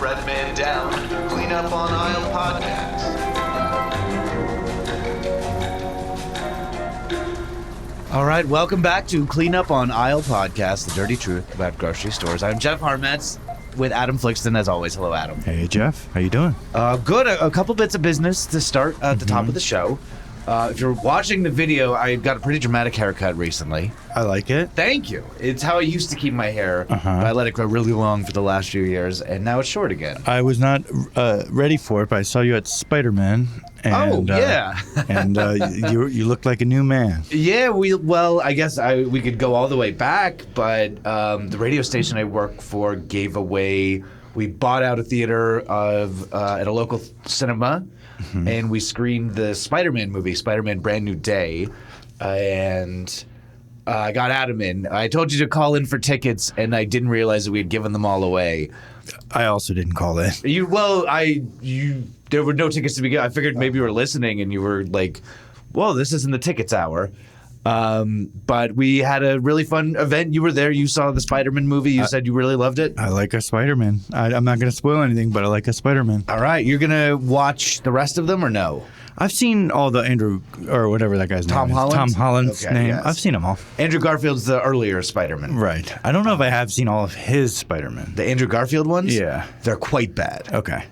Red Man Down, Clean Up on Aisle podcast. All right, welcome back to Clean Up on Aisle podcast, the dirty truth about grocery stores. I'm Jeff Harmetz with Adam Flixton, as always. Hello, Adam. Hey, Jeff. How you doing? Good. A couple bits of business to start at the top of the show. If you're watching the video, I got a pretty dramatic haircut recently. I like it. Thank you. It's how I used to keep my hair. But I let it grow really long for the last few years, and now it's short again. I was not ready for it, but I saw you at Spider-Man. And, yeah. and you looked like a new man. Yeah, I guess we could go all the way back, but the radio station I work for gave away. We bought out a theater at a local cinema, and we screened the Spider-Man movie, Spider-Man Brand New Day, and I got Adam in. I told you to call in for tickets, and I didn't realize that we had given them all away. I also didn't call in. There were no tickets to begin. I figured maybe you were listening and you were like, "Whoa, this isn't the tickets hour." But we had a really fun event. You were there. You saw the Spider-Man movie. You said you really loved it. I like a Spider-Man. I'm not going to spoil anything, but I like a Spider-Man. All right, you're gonna watch the rest of them or no? I've seen all the Andrew or whatever that guy's name is. Tom Holland's name. Yes. I've seen them all. Andrew Garfield's the earlier Spider-Man. Right. I don't know if I have seen all of his Spider-Man. The Andrew Garfield ones? Yeah. They're quite bad. Okay.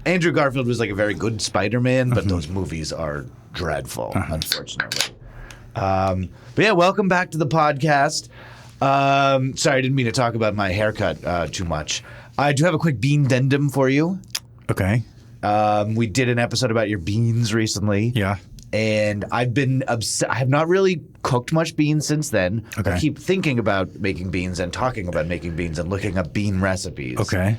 Andrew Garfield was like a very good Spider-Man, but those movies are dreadful, unfortunately. But yeah, welcome back to the podcast. Sorry, I didn't mean to talk about my haircut too much. I do have a quick bean dendum for you. Okay. We did an episode about your beans recently. Yeah. And I've been I have not really cooked much beans since then. Okay. I keep thinking about making beans and talking about making beans and looking up bean recipes. Okay.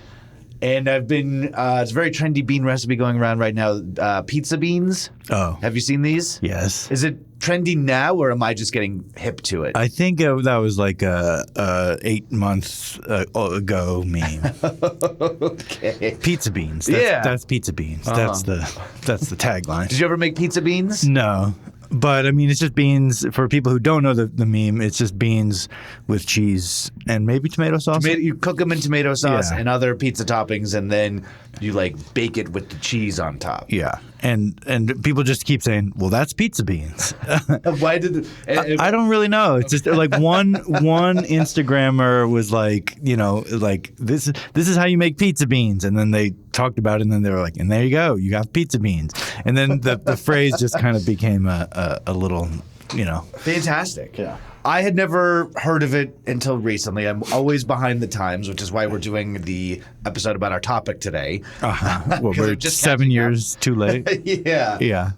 And I've been, it's a very trendy bean recipe going around right now, pizza beans. Oh. Have you seen these? Yes. Is it trendy now, or am I just getting hip to it? I think that was like a 8 months ago meme. Okay. Pizza beans. That's pizza beans. That's the tagline. Did you ever make pizza beans? No. But, I mean, it's just beans. For people who don't know the meme, it's just beans with cheese and maybe tomato sauce. You cook them in tomato sauce Yeah. and other pizza toppings, and then you, like, bake it with the cheese on top. Yeah. And people just keep saying, well, that's pizza beans. Why did I don't really know. It's just like one Instagrammer was like, like this is how you make pizza beans, and then they talked about it, and then they were like, and there you go, you got pizza beans, and then the phrase just kind of became a little, Fantastic. Yeah. I had never heard of it until recently. I'm always behind the times, which is why we're doing the episode about our topic today. Well, we're just 7 years too late. Yeah. Yeah.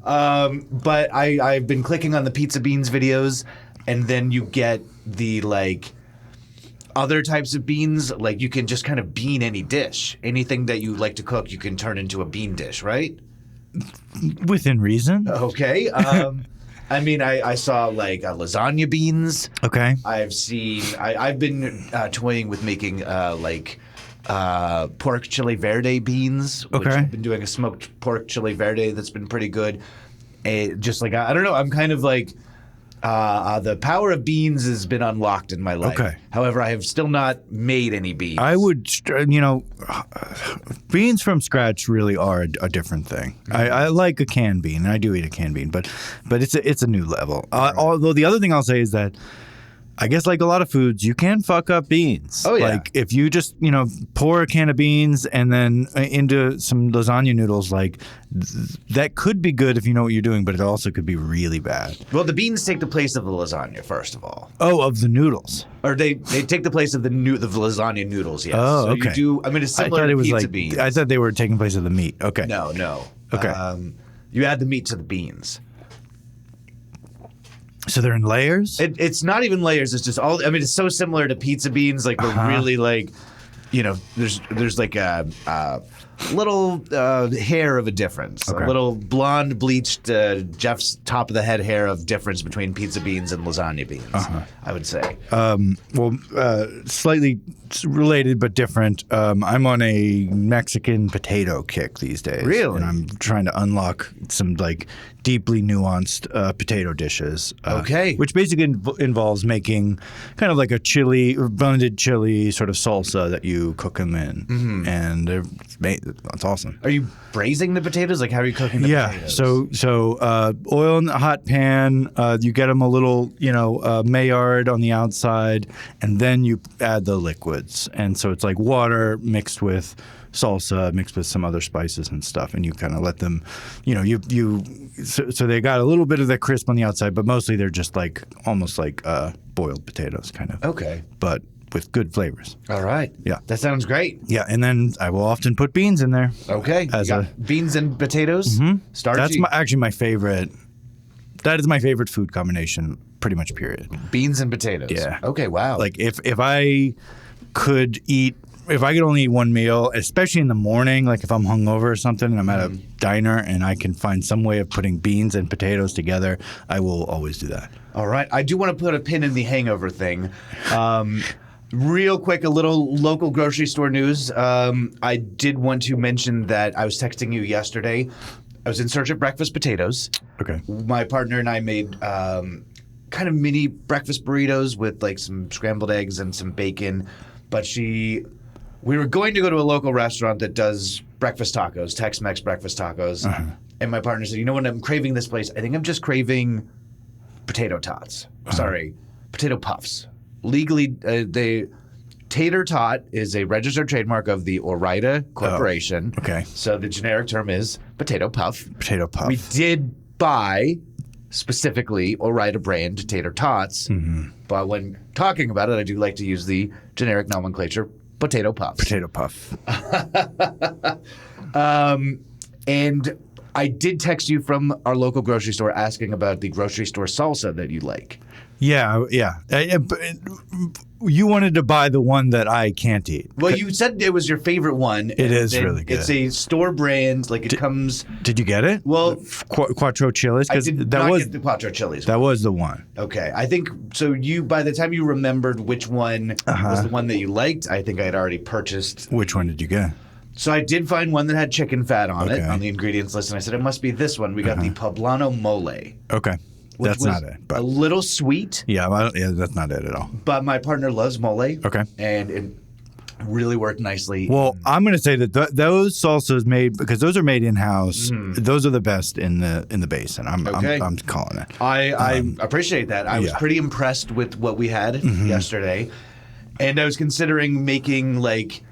But I've been clicking on the pizza beans videos, and then you get the, like, other types of beans. Like, you can just kind of bean any dish. Anything that you like to cook, you can turn into a bean dish, right? Within reason. Okay. I mean, I saw, like, lasagna beans. Okay. I've been toying with making, pork chili verde beans. Which Okay. I've been doing a smoked pork chili verde that's been pretty good. Just like, I don't know, I'm kind of like, the power of beans has been unlocked in my life. Okay. However, I have still not made any beans. I would, beans from scratch really are a different thing. I like a canned bean, and I do eat a canned bean, but it's a new level. Although the other thing I'll say is that I guess like a lot of foods, you can fuck up beans. Oh, yeah. Like if you just, pour a can of beans and then into some lasagna noodles, like that could be good if you know what you're doing, but it also could be really bad. Well, the beans take the place of the lasagna, first of all. Oh, of the noodles. Or they take the place of the lasagna noodles, yes. Oh, so okay. you do, I mean, it's similar to pizza beans. I thought they were taking place of the meat. Okay. No. Okay. You add the meat to the beans. So they're in layers? It's not even layers. It's just all. I mean, it's so similar to pizza beans. Like we're really like, there's like a hair of a difference. Okay. A little blonde bleached Jeff's top of the head hair of difference between pizza beans and lasagna beans. I would say. Slightly related but different. I'm on a Mexican potato kick these days. Really? And I'm trying to unlock some like deeply nuanced potato dishes. Okay. Which basically involves making kind of like a blended chili sort of salsa that you cook them in, and that's awesome. Are you braising the potatoes? Like, how are you cooking the potatoes? So oil in the hot pan. You get them a little, Maillard on the outside, and then you add the liquids. And so it's like water mixed with salsa, mixed with some other spices and stuff, and you kind of let them, so they got a little bit of that crisp on the outside, but mostly they're just like almost like boiled potatoes, kind of. Okay. But with good flavors. All right. Yeah. That sounds great. Yeah, and then I will often put beans in there. Okay. As you got beans and potatoes. Starchy. That's actually my favorite. That is my favorite food combination, pretty much. Period. Beans and potatoes. Yeah. Okay. Wow. Like if I could only eat one meal, especially in the morning, like if I'm hungover or something and I'm at a diner and I can find some way of putting beans and potatoes together, I will always do that. All right. I do want to put a pin in the hangover thing. Real quick, a little local grocery store news. I did want to mention that I was texting you yesterday. I was in search of breakfast potatoes. Okay. My partner and I made kind of mini breakfast burritos with like some scrambled eggs and some bacon. But we were going to go to a local restaurant that does breakfast tacos, Tex-Mex breakfast tacos. And my partner said, you know what, I'm craving this place. I think I'm just craving potato tots. Sorry, potato puffs. Legally, tater tot is a registered trademark of the Ore-Ida Corporation. Okay. So the generic term is potato puff. Potato puff. We did buy specifically Ore-Ida brand tater tots, but when talking about it, I do like to use the generic nomenclature potato puffs. Potato puff. And I did text you from our local grocery store asking about the grocery store salsa that you like. Yeah. You wanted to buy the one that I can't eat. Well, you said it was your favorite one. It is really good. It's a store brand, like it comes. Did you get it? Well, Quattro chilies. I did not get the Quattro chilies. That was the one. Okay, I think so. By the time you remembered which one was the one that you liked, I think I had already purchased. Which one did you get? So I did find one that had chicken fat on it Okay. on the ingredients list, and I said it must be this one. We got the Poblano mole. Okay. Which That's was not it. But a little sweet. yeah, that's not it at all. But my partner loves mole. Okay. And it really worked nicely. Well, I'm going to say that those salsas made, because those are made in house. Those are the best in the basin. I'm calling it. I appreciate that. I was pretty impressed with what we had yesterday, and I was considering making like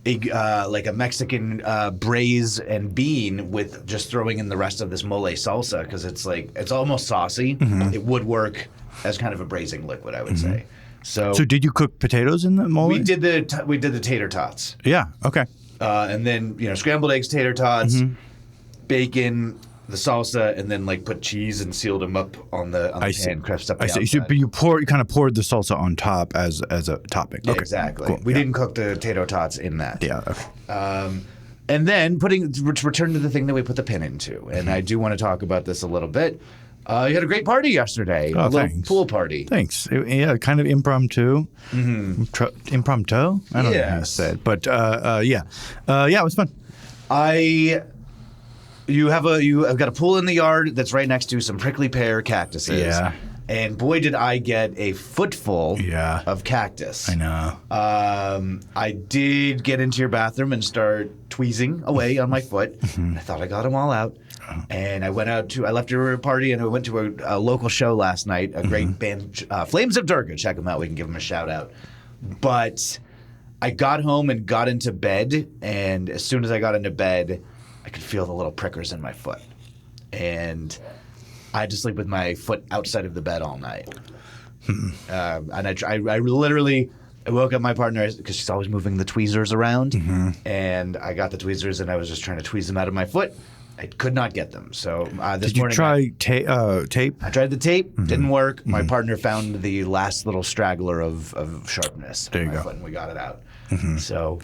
a Mexican braise and bean with just throwing in the rest of this mole salsa, because it's almost saucy. It would work as kind of a braising liquid, I would say. So did you cook potatoes in the mole? we did the tater tots. Yeah. Okay. And then scrambled eggs, tater tots, bacon, the salsa, and then like put cheese and sealed them up on the pan, crushed up the outside. But you kind of poured the salsa on top as a topping. Yeah, Okay. exactly. Cool. We didn't cook the tater tots in that. Yeah. Okay. And then return to the thing that we put the pin into, and I do want to talk about this a little bit. You had a great party yesterday, a little pool party. Thanks. Yeah, kind of impromptu. Impromptu? I don't know how to say it, but yeah, it was fun. You have got a pool in the yard that's right next to some prickly pear cactuses. Yeah. And boy, did I get a footful of cactus. I know. I did get into your bathroom and start tweezing away on my foot. I thought I got them all out. And I left your party and I went to a local show last night, a great band, Flames of Durga. Check them out. We can give them a shout out. But I got home and got into bed. And as soon as I got into bed, I could feel the little prickers in my foot. And I had to sleep with my foot outside of the bed all night. And I literally woke up my partner because she's always moving the tweezers around. And I got the tweezers and I was just trying to tweeze them out of my foot. I could not get them. So this morning. Did you try tape? I tried the tape. Didn't work. My partner found the last little straggler of sharpness in my foot and we got it out. So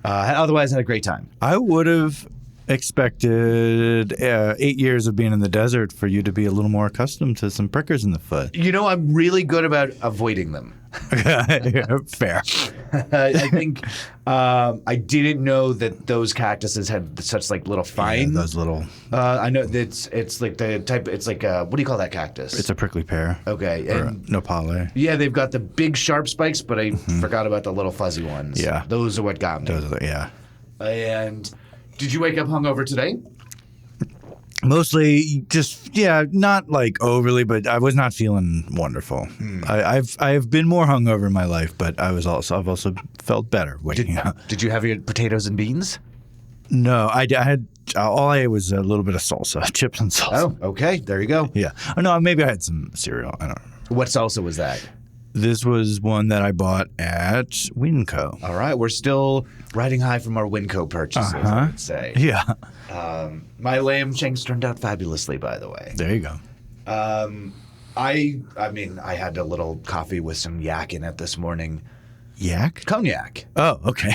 Otherwise, had a great time. I would have expected 8 years of being in the desert for you to be a little more accustomed to some prickers in the foot. You know, I'm really good about avoiding them. Fair. I think I didn't know that those cactuses had such like little fine. Those little. I know that it's like the type. It's like what do you call that cactus? It's a prickly pear. Okay. Or And nopale. yeah, they've got the big sharp spikes, but I forgot about the little fuzzy ones. Yeah. Those are what got me. Those are yeah. And did you wake up hungover today? Mostly just not like overly, but I was not feeling wonderful. I've been more hungover in my life, but I've also felt better waking up. Did you have your potatoes and beans? No, I had all I ate was a little bit of salsa, chips and salsa. Oh, okay. There you go. Yeah. Oh, no, maybe I had some cereal. I don't remember. What salsa was that? This was one that I bought at Winco. All right. We're still riding high from our Winco purchases, I would say. Yeah. My lamb shanks turned out fabulously, by the way. There you go. I mean, I had a little coffee with some yak in it this morning. Yak? Cognac. Oh, okay.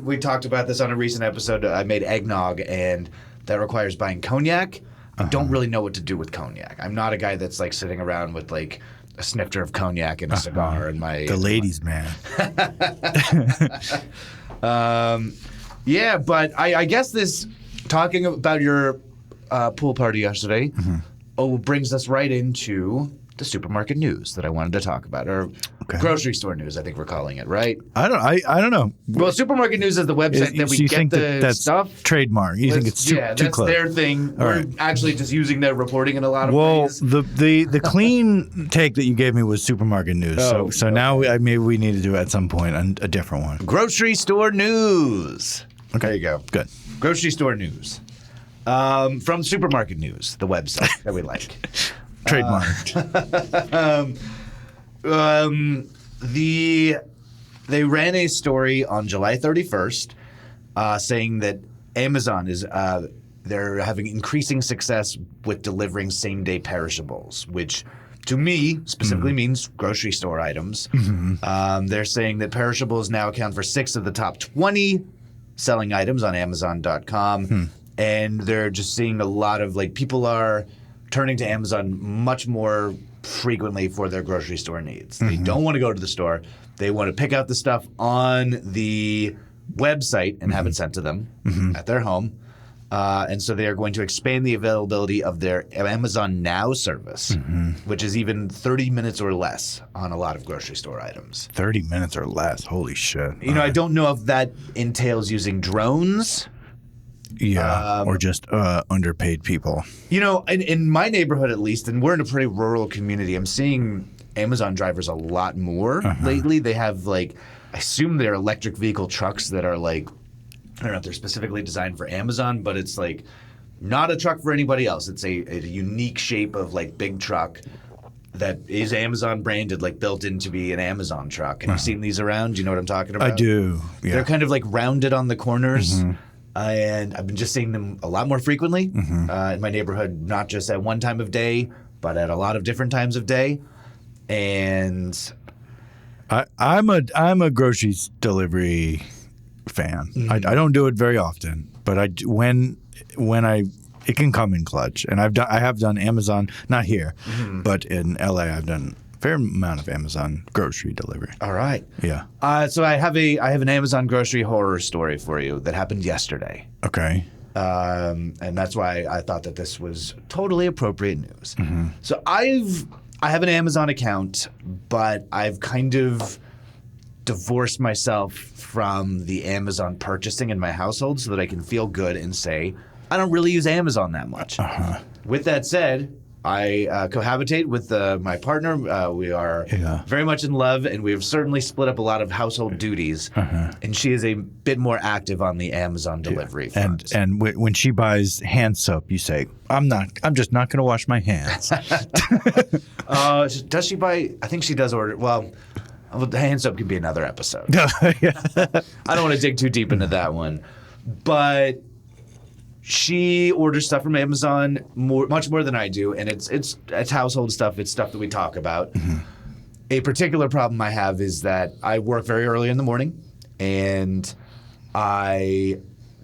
We talked about this on a recent episode. I made eggnog, and that requires buying cognac. I don't really know what to do with cognac. I'm not a guy that's like sitting around with like a snifter of cognac and a cigar in my. The ladies' man. Yeah, but I guess this talking about your pool party yesterday brings us right into the supermarket news that I wanted to talk about, or grocery store news, I think we're calling it, right? I don't know. Well, supermarket news is the website that we you get think the that's stuff. Trademark. You think it's too that's close. their thing. All We're right. actually just using their reporting in a lot of Well, ways. the clean take that you gave me was supermarket news. Oh, so now maybe we need to do at some point a different one. Grocery store news. Okay. There you go. Good. Grocery store news. From Supermarket News, the website that we like. Trademarked. They ran a story on July 31st saying that Amazon is they're having increasing success with delivering same-day perishables, which to me specifically means grocery store items. They're saying that perishables now account for 6 of the top 20 selling items on Amazon.com. And they're just seeing a lot of like people are turning to Amazon much more frequently for their grocery store needs. They don't want to go to the store. They want to pick out the stuff on the website and have it sent to them at their home. And so they are going to expand the availability of their Amazon Now service, which is even 30 minutes or less on a lot of grocery store items. 30 minutes or less. Holy shit. You know, I don't know if that entails using drones. Yeah, or just underpaid people. You know, in my neighborhood at least, and we're in a pretty rural community, I'm seeing Amazon drivers a lot more lately. They have like, I assume they're electric vehicle trucks that are like, I don't know if they're specifically designed for Amazon, but it's like not a truck for anybody else. It's a unique shape of like big truck that is Amazon branded, like built in to be an Amazon truck. Have you seen these around? Do you know what I'm talking about? I do. Yeah. They're kind of like rounded on the corners. And I've been just seeing them a lot more frequently in my neighborhood, not just at one time of day, but at a lot of different times of day. And I'm a groceries delivery fan. I don't do it very often, but when it can come in clutch. And I have done Amazon, not here, but in LA I've done a fair amount of Amazon grocery delivery. all right. Yeah. So I have an Amazon grocery horror story for you that happened yesterday. Okay. And that's why I thought that this was totally appropriate news. So I have an Amazon account, but I've kind of divorced myself from the Amazon purchasing in my household so that I can feel good and say I don't really use Amazon that much. With that said, I cohabitate with my partner. We are very much in love, and we've certainly split up a lot of household duties. And she is a bit more active on the Amazon delivery front. And when she buys hand soap, you say, I'm just not going to wash my hands. Does she buy? I think she does order. Well, the hand soap can be another episode. I don't want to dig too deep into that one, but she orders stuff from Amazon much more than I do, and it's household stuff. It's stuff that we talk about. A particular problem I have is that I work very early in the morning, and I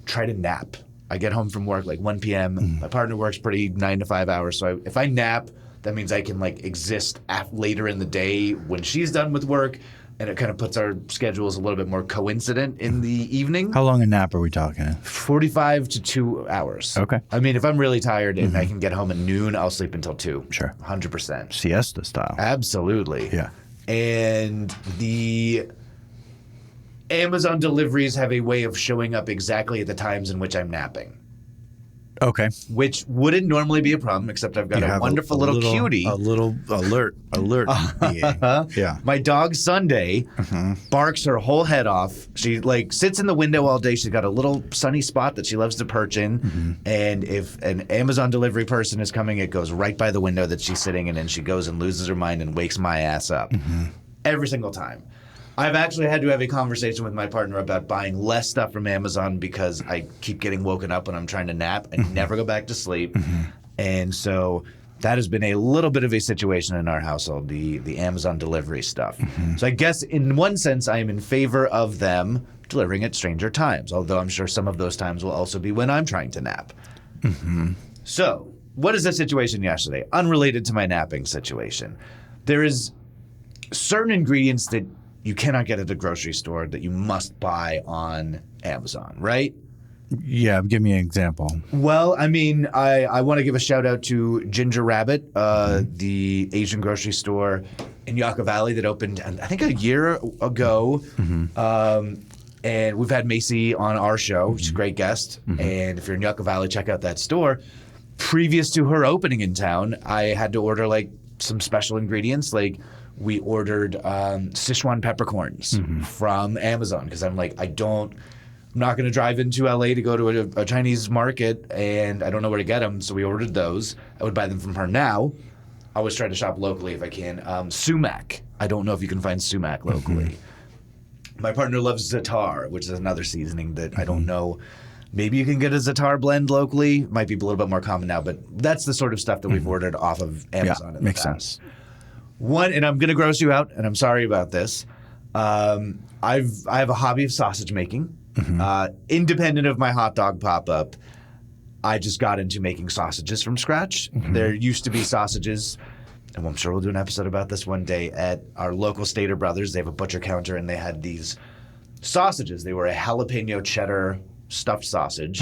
try to nap. I get home from work like 1 p.m. My partner works pretty 9 to 5 hours. So if I nap, that means I can like exist later in the day when she's done with work. And it kind of puts our schedules a little bit more coincident in the evening. How long a nap are we talking? 45 to 2 hours. Okay. I mean, if I'm really tired and I can get home at noon, I'll sleep until 2. Sure. 100%. Siesta style. Absolutely. Yeah. And the Amazon deliveries have a way of showing up exactly at the times in which I'm napping, Okay. which wouldn't normally be a problem, except I've got a wonderful little cutie. A little alert. Yeah. My dog Sunday barks her whole head off. She like sits in the window all day. She's got a little sunny spot that she loves to perch in. And if an Amazon delivery person is coming, it goes right by the window that she's sitting in, and she goes and loses her mind and wakes my ass up every single time. I've actually had to have a conversation with my partner about buying less stuff from Amazon because I keep getting woken up when I'm trying to nap and never go back to sleep. And so that has been a little bit of a situation in our household, the Amazon delivery stuff. So I guess in one sense, I am in favor of them delivering at stranger times, although I'm sure some of those times will also be when I'm trying to nap. So what is the situation yesterday? Unrelated to my napping situation. There is certain ingredients that you cannot get at the grocery store that you must buy on Amazon, right? Yeah. Give me an example. Well, I mean, I want to give a shout out to Ginger Rabbit, the Asian grocery store in Yucca Valley that opened, I think, a year ago. And we've had Macy on our show. She's a great guest. And if you're in Yucca Valley, check out that store. Previous to her opening in town, I had to order like some special ingredients. Like we ordered Sichuan peppercorns from Amazon because I'm like, I'm not going to drive into LA to go to a Chinese market, and I don't know where to get them, so we ordered those. I would buy them from her now. I always try to shop locally if I can. Sumac. I don't know if you can find sumac locally. My partner loves za'atar, which is another seasoning that I don't know. Maybe you can get a za'atar blend locally. Might be a little bit more common now, but that's the sort of stuff that we've ordered off of Amazon in the makes past. sense. One, and I'm going to gross you out, and I'm sorry about this. I have a hobby of sausage making. Independent of my hot dog pop-up, I just got into making sausages from scratch. There used to be sausages, and I'm sure we'll do an episode about this one day, at our local Stater Brothers. They have a butcher counter, and they had these sausages. They were a jalapeno cheddar stuffed sausage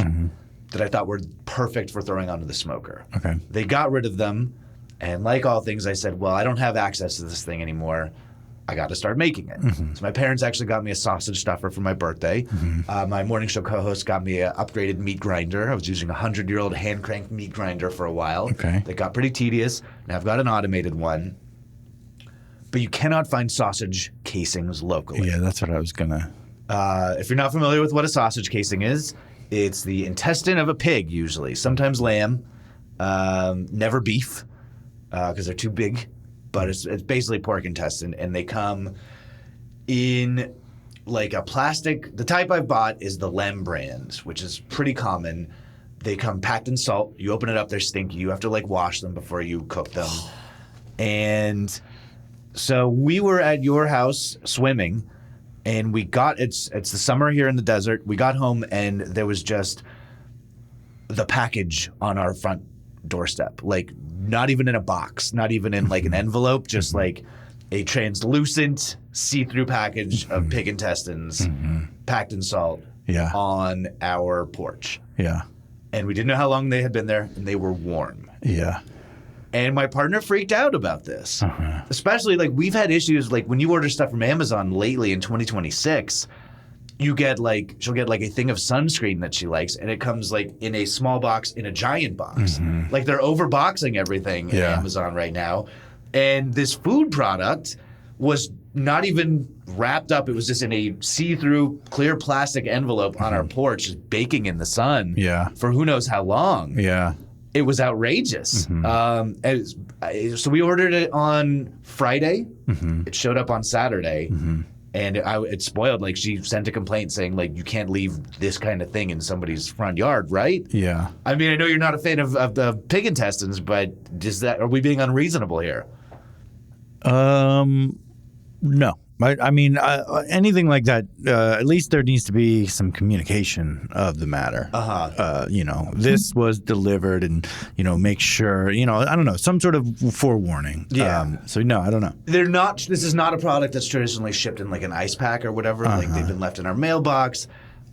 that I thought were perfect for throwing onto the smoker. Okay. They got rid of them. And like all things, I said, well, I don't have access to this thing anymore. I got to start making it. So my parents actually got me a sausage stuffer for my birthday. My morning show co-host got me an upgraded meat grinder. I was using a 100-year-old hand-cranked meat grinder for a while. Okay. They got pretty tedious. Now I've got an automated one. But you cannot find sausage casings locally. Yeah, that's what I was gonna. If you're not familiar with what a sausage casing is, it's the intestine of a pig usually. Sometimes lamb, never beef. Because they're too big, but it's basically pork intestine, and they come in like a plastic. The type I've bought is the Lem brand, which is pretty common. They come packed in salt. You open it up, they're stinky. You have to like wash them before you cook them. And so we were at your house swimming, and we got it's the summer here in the desert. We got home, and there was just the package on our front doorstep, like not even in a box, not even in like an envelope, just like a translucent see-through package of pig intestines packed in salt on our porch. Yeah. And we didn't know how long they had been there, and they were warm. Yeah. And my partner freaked out about this. Especially like we've had issues like when you order stuff from Amazon lately in 2026, she'll get like a thing of sunscreen that she likes, and it comes like in a small box in a giant box. Like they're overboxing everything in Amazon right now. And this food product was not even wrapped up. It was just in a see-through clear plastic envelope on our porch, just baking in the sun for who knows how long. Yeah. It was outrageous. So we ordered it on Friday. It showed up on Saturday. And it spoiled. Like she sent a complaint saying like you can't leave this kind of thing in somebody's front yard, right? Yeah. I mean, I know you're not a fan of the pig intestines, but are we being unreasonable here? No. I mean, anything like that, at least there needs to be some communication of the matter. This was delivered and, make sure, I don't know, some sort of forewarning. Yeah. So, no, I don't know. This is not a product that's traditionally shipped in like an ice pack or whatever. Like they've been left in our mailbox.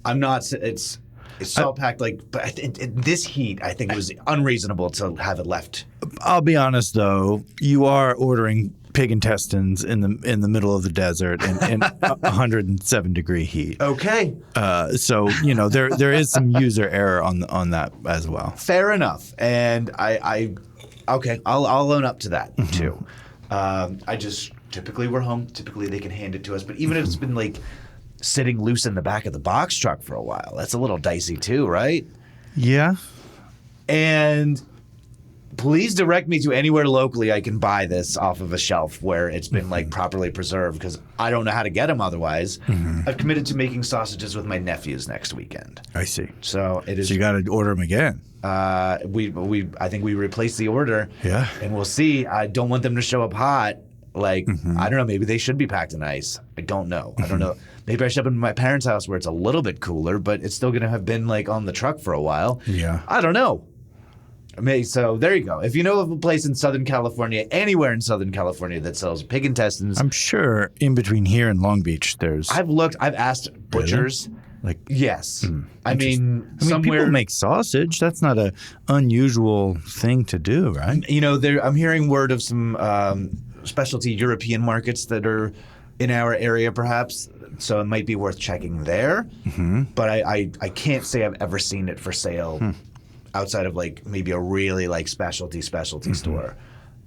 It's salt packed, but in this heat, I think it was unreasonable to have it left. I'll be honest, though, you are ordering pig intestines in the middle of the desert in 107-degree heat. Okay. So there is some user error on that as well. Fair enough, and I'll own up to that too. I just typically we're home. Typically they can hand it to us, but even if it's been like sitting loose in the back of the box truck for a while, that's a little dicey too, right? Yeah. And please direct me to anywhere locally I can buy this off of a shelf where it's been like properly preserved, because I don't know how to get them otherwise. I've committed to making sausages with my nephews next weekend. I see. So it is. So you got to order them again. I think we replaced the order. Yeah. And we'll see. I don't want them to show up hot. Like, I don't know. Maybe they should be packed in ice. I don't know. I don't know. Maybe I ship them to my parents' house where it's a little bit cooler, but it's still going to have been like on the truck for a while. Yeah. I don't know. So there you go. If you know of a place in Southern California, anywhere in Southern California that sells pig intestines. I'm sure in between here and Long Beach there's... I've asked butchers. Like, yes. I mean, somewhere... people make sausage. That's not an unusual thing to do, right? I'm hearing word of some specialty European markets that are in our area, perhaps. So it might be worth checking there. But I can't say I've ever seen it for sale outside of like maybe a really like specialty store.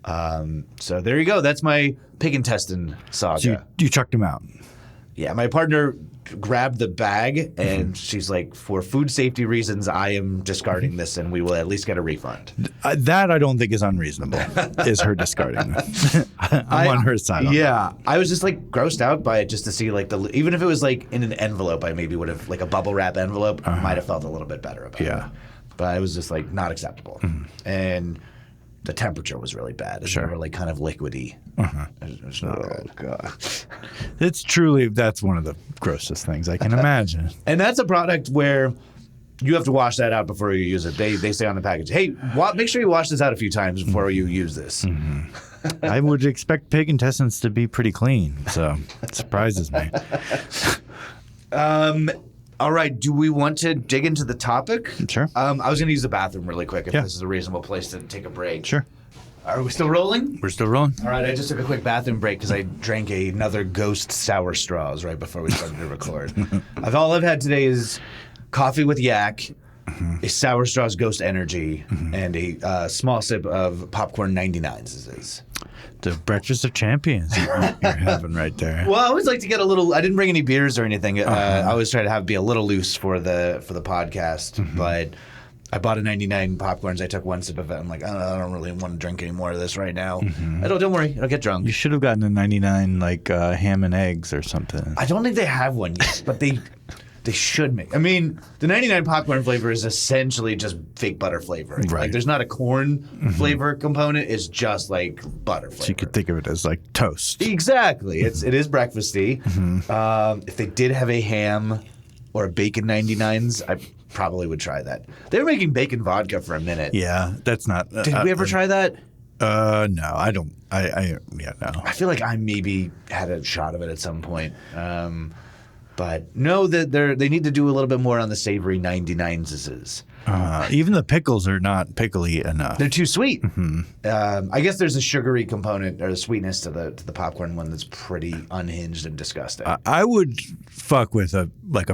So there you go. That's my pig intestine saga. So you chucked them out. Yeah, my partner grabbed the bag and she's like, for food safety reasons, I am discarding this and we will at least get a refund. That I don't think is unreasonable, is her discarding them. I'm on her side. Yeah. I was just like grossed out by it just to see like even if it was like in an envelope, I maybe would have like a bubble wrap envelope, might have felt a little bit better about it. But it was just like not acceptable. And the temperature was really bad. They were like kind of liquidy. Oh, God. That's one of the grossest things I can imagine. And that's a product where you have to wash that out before you use it. They say on the package, hey, make sure you wash this out a few times before you use this. I would expect pig intestines to be pretty clean, so it surprises me. All right. Do we want to dig into the topic? Sure. I was going to use the bathroom really quick if Yeah. this is a reasonable place to take a break. Sure. Are we still rolling? We're still rolling. All right. I just took a quick bathroom break because I drank another Ghost Sour Straws right before we started to record. All I've had today is coffee with yak, a Sour Straws Ghost Energy, and a small sip of Popcorn 99s. The breakfast of champions you're having right there. Well, I always like to get a little. I didn't bring any beers or anything. I always try to be a little loose for the podcast. But I bought a 99 popcorns. I took one sip of it. I'm like, I don't really want to drink any more of this right now. Don't worry, I'll get drunk. You should have gotten a 99 like ham and eggs or something. I don't think they have one yet, but they should make. I mean, the 99 popcorn flavor is essentially just fake butter flavoring. Right. Like, there's not a corn flavor component. It's just like butter flavor. So you could think of it as like toast. Exactly. It is breakfasty. If they did have a ham or a bacon 99s, I probably would try that. They were making bacon vodka for a minute. Yeah, that's not. Did we ever try that? No, I don't. No. I feel like I maybe had a shot of it at some point. But no, they need to do a little bit more on the savory 99s. Even the pickles are not pickly enough. They're too sweet. I guess there's a sugary component or the sweetness to the popcorn one that's pretty unhinged and disgusting. I would fuck with a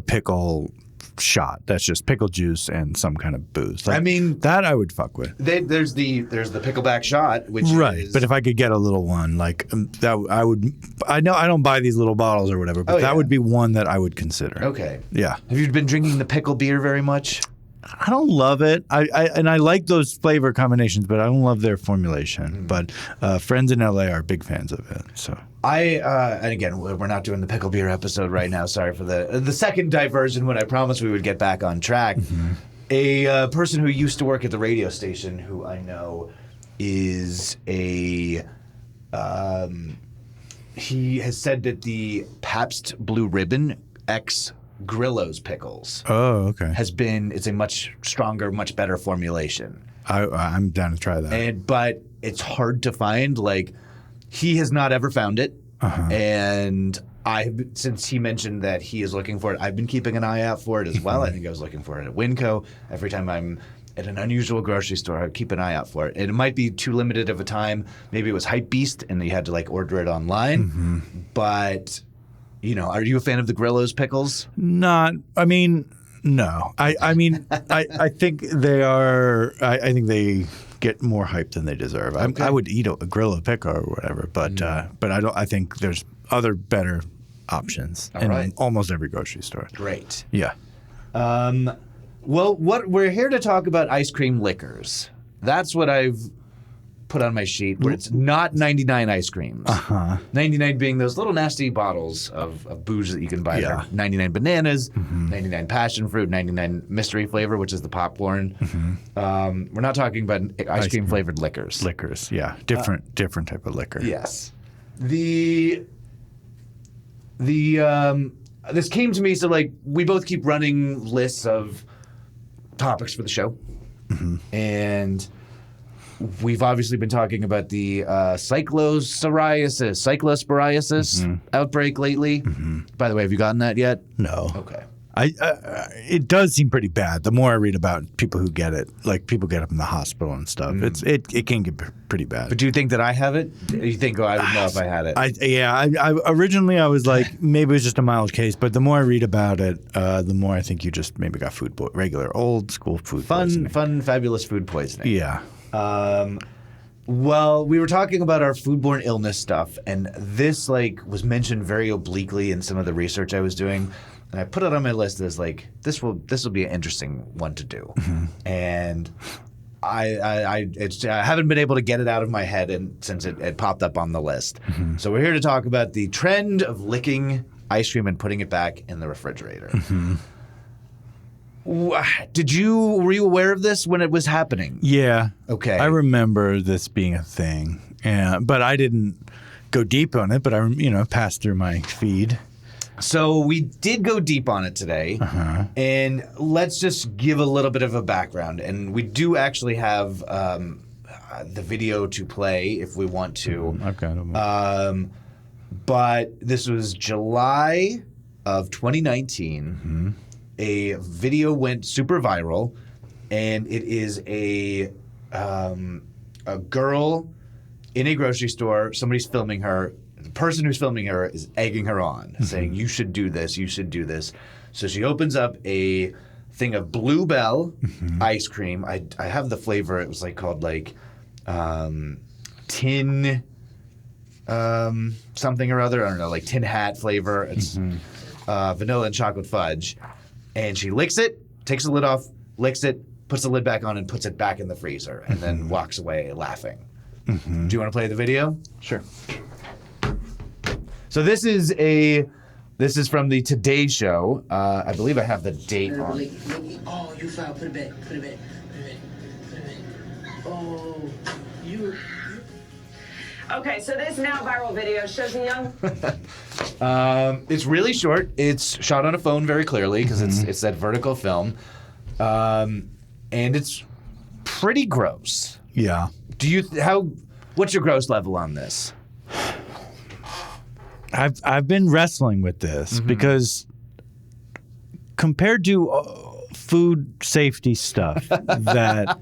pickle shot. That's just pickle juice and some kind of booze. Like, I mean, that I would fuck with. There's the pickleback shot, which is... But if I could get a little one like that, I would. I know I don't buy these little bottles or whatever, but that would be one that I would consider. Okay. Yeah. Have you been drinking the pickle beer very much? I don't love it. I like those flavor combinations, but I don't love their formulation. But friends in LA are big fans of it. So and again, we're not doing the pickle beer episode right now. Sorry for the second diversion when I promised we would get back on track. A person who used to work at the radio station, who I know is a he has said that the Pabst Blue Ribbon X Grillo's pickles Oh, okay. it's a much stronger, much better formulation. I'm down to try that. But it's hard to find. Like, he has not ever found it. And since he mentioned that he is looking for it, I've been keeping an eye out for it as well. I think I was looking for it at Winco. Every time I'm at an unusual grocery store, I keep an eye out for it. And it might be too limited of a time. Maybe it was Hype Beast and you had to like order it online. But, you know, are you a fan of the Grillo's pickles? No. I mean, I think they are. I think they get more hype than they deserve. I would eat a Grillo pickle or whatever, but I don't. I think there's other better options in almost every grocery store. Great. Yeah. Well, we're here to talk about ice cream liquors. That's what I've put on my sheet, where it's not 99 ice creams. 99 being those little nasty bottles of booze that you can buy. Yeah. 99 bananas, 99 passion fruit, 99 mystery flavor, which is the popcorn. We're not talking about ice cream flavored liquors. Liquors, yeah. Different type of liquor. Yes. This came to me, so like we both keep running lists of topics for the show. And we've obviously been talking about the cyclosporiasis outbreak lately. By the way, have you gotten that yet? No. Okay. It does seem pretty bad. The more I read about people who get it, like people get up in the hospital and stuff, it can get pretty bad. But do you think that I have it? You think I would know if I had it? I originally I was like maybe it was just a mild case, but the more I read about it, the more I think you just maybe got regular old school food poisoning. Fun, fabulous food poisoning. Yeah. Well, we were talking about our foodborne illness stuff, and this like was mentioned very obliquely in some of the research I was doing. And I put it on my list as like this will be an interesting one to do, and I haven't been able to get it out of my head since it popped up on the list. So we're here to talk about the trend of licking ice cream and putting it back in the refrigerator. Were you aware of this when it was happening? Yeah. Okay. I remember this being a thing, but I didn't go deep on it. But I passed through my feed. So we did go deep on it today, and let's just give a little bit of a background. And we do actually have the video to play if we want to. I've got them. But this was July of 2019. A video went super viral, and it is a girl in a grocery store. Somebody's filming her. The person who's filming her is egging her on, saying, you should do this, you should do this. So she opens up a thing of Blue Belle ice cream. I have the flavor. It was like called like tin something or other. I don't know, like tin hat flavor. It's vanilla and chocolate fudge. And she licks it, takes the lid off, licks it, puts the lid back on, and puts it back in the freezer, and then walks away laughing. Do you want to play the video? Sure. So this is from the Today Show. I believe I have the date on. Oh, you foul. Put it back. Put it back. Oh, you. Okay, so this now viral video shows a young. It's really short. It's shot on a phone very clearly because it's that vertical film, and it's pretty gross. Yeah. What's your gross level on this? I've been wrestling with this because compared to food safety stuff that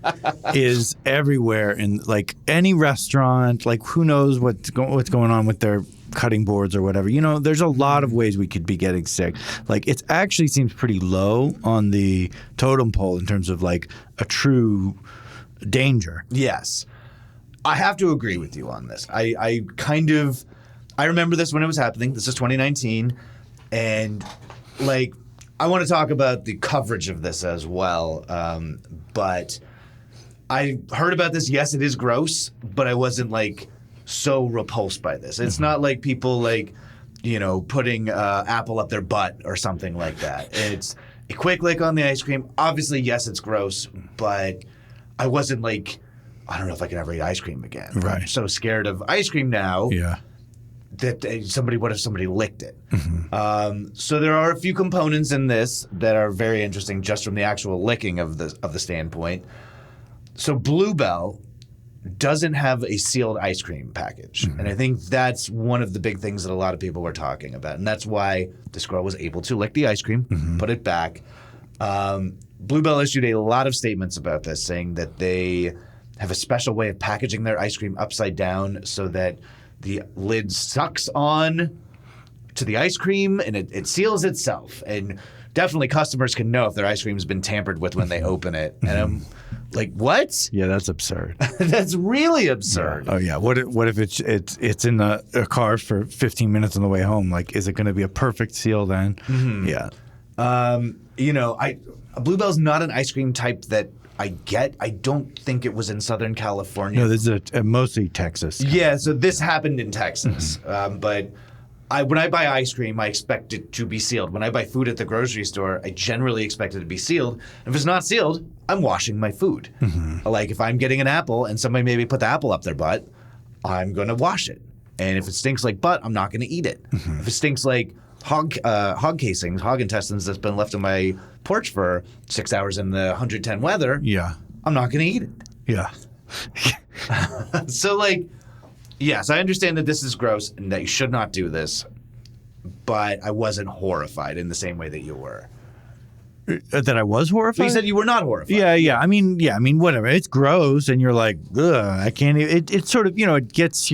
is everywhere in like any restaurant, like who knows what's going on with their cutting boards or whatever. There's a lot of ways we could be getting sick. Like it actually seems pretty low on the totem pole in terms of like a true danger. Yes. I have to agree with you on this. I remember this when it was happening. This is 2019. And, like, I want to talk about the coverage of this as well. But I heard about this. Yes, it is gross, but I wasn't, like, so repulsed by this. It's not like people, like, putting apple up their butt or something like that. It's a quick lick on the ice cream. Obviously, yes, it's gross, but I wasn't, like, I don't know if I can ever eat ice cream again. Right. I'm so scared of ice cream now. Yeah. that what if somebody licked it? So there are a few components in this that are very interesting just from the actual licking of the standpoint. So Bluebell doesn't have a sealed ice cream package. And I think that's one of the big things that a lot of people were talking about. And that's why this girl was able to lick the ice cream, put it back. Bluebell issued a lot of statements about this, saying that they have a special way of packaging their ice cream upside down so that the lid sucks on to the ice cream and it seals itself. And definitely customers can know if their ice cream's been tampered with when they open it. And I'm like, what? Yeah, that's absurd. That's really absurd. Oh yeah. What if it's in a car for 15 minutes on the way home? Like, is it going to be a perfect seal then? Yeah. Bluebell's not an ice cream type that I get. I don't think it was in Southern California. No, this is mostly Texas. Yeah, so this happened in Texas. But when I buy ice cream, I expect it to be sealed. When I buy food at the grocery store, I generally expect it to be sealed. If it's not sealed, I'm washing my food. Like if I'm getting an apple and somebody maybe put the apple up their butt, I'm going to wash it. And if it stinks like butt, I'm not going to eat it. If it stinks like hog casings, hog intestines that's been left on my porch for 6 hours in the 110 weather, I'm not going to eat it. Yeah. So yes, I understand that this is gross and that you should not do this, but I wasn't horrified in the same way that you were. That I was horrified? You said you were not horrified. Yeah. I mean, whatever. It's gross, and you're like, ugh, I can't even. It's sort of, it gets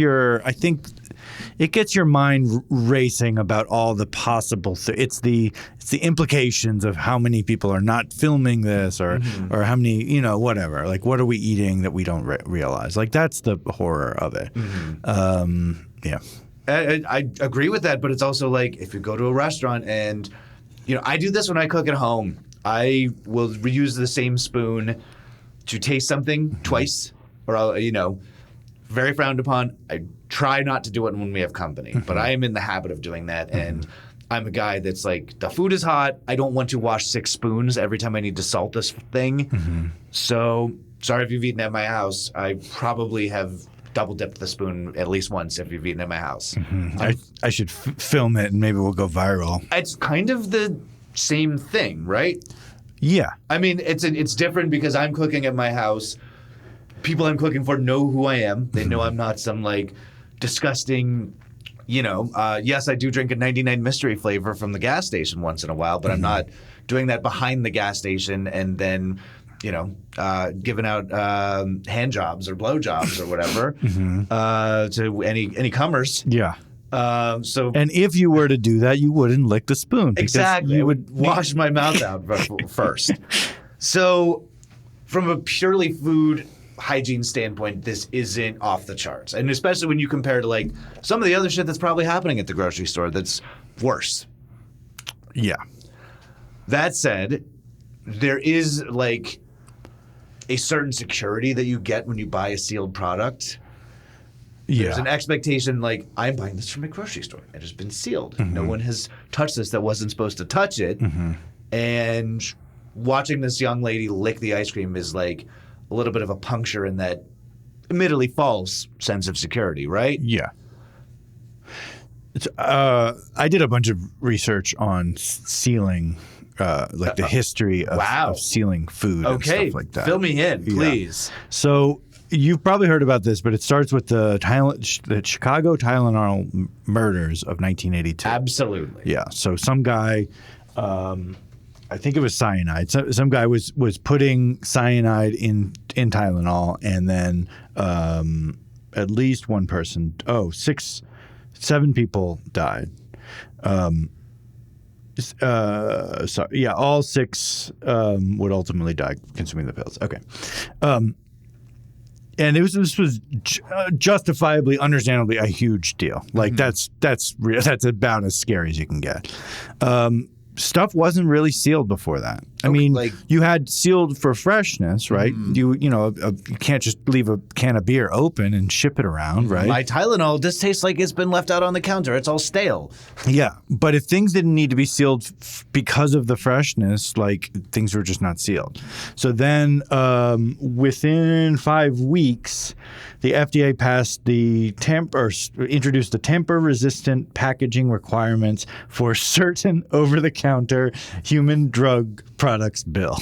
your mind racing about all the possible. It's the implications of how many people are not filming this, or how many, whatever. Like, what are we eating that we don't realize? Like, that's the horror of it. Yeah. I agree with that, but it's also like if you go to a restaurant and, I do this when I cook at home. I will reuse the same spoon to taste something twice, or I'll, very frowned upon. I try not to do it when we have company, but I am in the habit of doing that. And I'm a guy that's like, the food is hot. I don't want to wash 6 spoons every time I need to salt this thing. So sorry if you've eaten at my house. I probably have double dipped the spoon at least once if you've eaten at my house. I should film it and maybe we'll go viral. It's kind of the same thing, right? Yeah. I mean, it's different because I'm cooking at my house. People I'm cooking for know who I am. They know I'm not some disgusting, yes, I do drink a 99 mystery flavor from the gas station once in a while, but I'm not doing that behind the gas station and then, giving out hand jobs or blow jobs or whatever to any comers. Yeah. And if you were to do that, you wouldn't lick the spoon. Exactly. You would wash my mouth out first. So from a purely food hygiene standpoint, this isn't off the charts. And especially when you compare to some of the other shit that's probably happening at the grocery store that's worse. Yeah. That said, there is a certain security that you get when you buy a sealed product. Yeah. There's an expectation I'm buying this from a grocery store. It has been sealed. No one has touched this that wasn't supposed to touch it. And watching this young lady lick the ice cream is a little bit of a puncture in that admittedly false sense of security, right? Yeah. I did a bunch of research on sealing, the history of sealing food and stuff like that. Fill me in, please. Yeah. So you've probably heard about this, but it starts with the Chicago Tylenol murders of 1982. Absolutely. Yeah. So some guy, I think it was cyanide. So, some guy was putting cyanide in Tylenol, and then at least one person, 7 people died. All 6 would ultimately die consuming the pills. Okay. And this was justifiably, understandably a huge deal. That's about as scary as you can get. stuff wasn't really sealed before that. I mean, like- you had sealed for freshness, right? You can't just leave a can of beer open and ship it around, right? My Tylenol, this tastes like it's been left out on the counter. It's all stale. Yeah, but if things didn't need to be sealed because of the freshness, like things were just not sealed. So then, within 5 weeks, the FDA passed introduced the tamper-resistant packaging requirements for certain over-the-counter human drug products bill.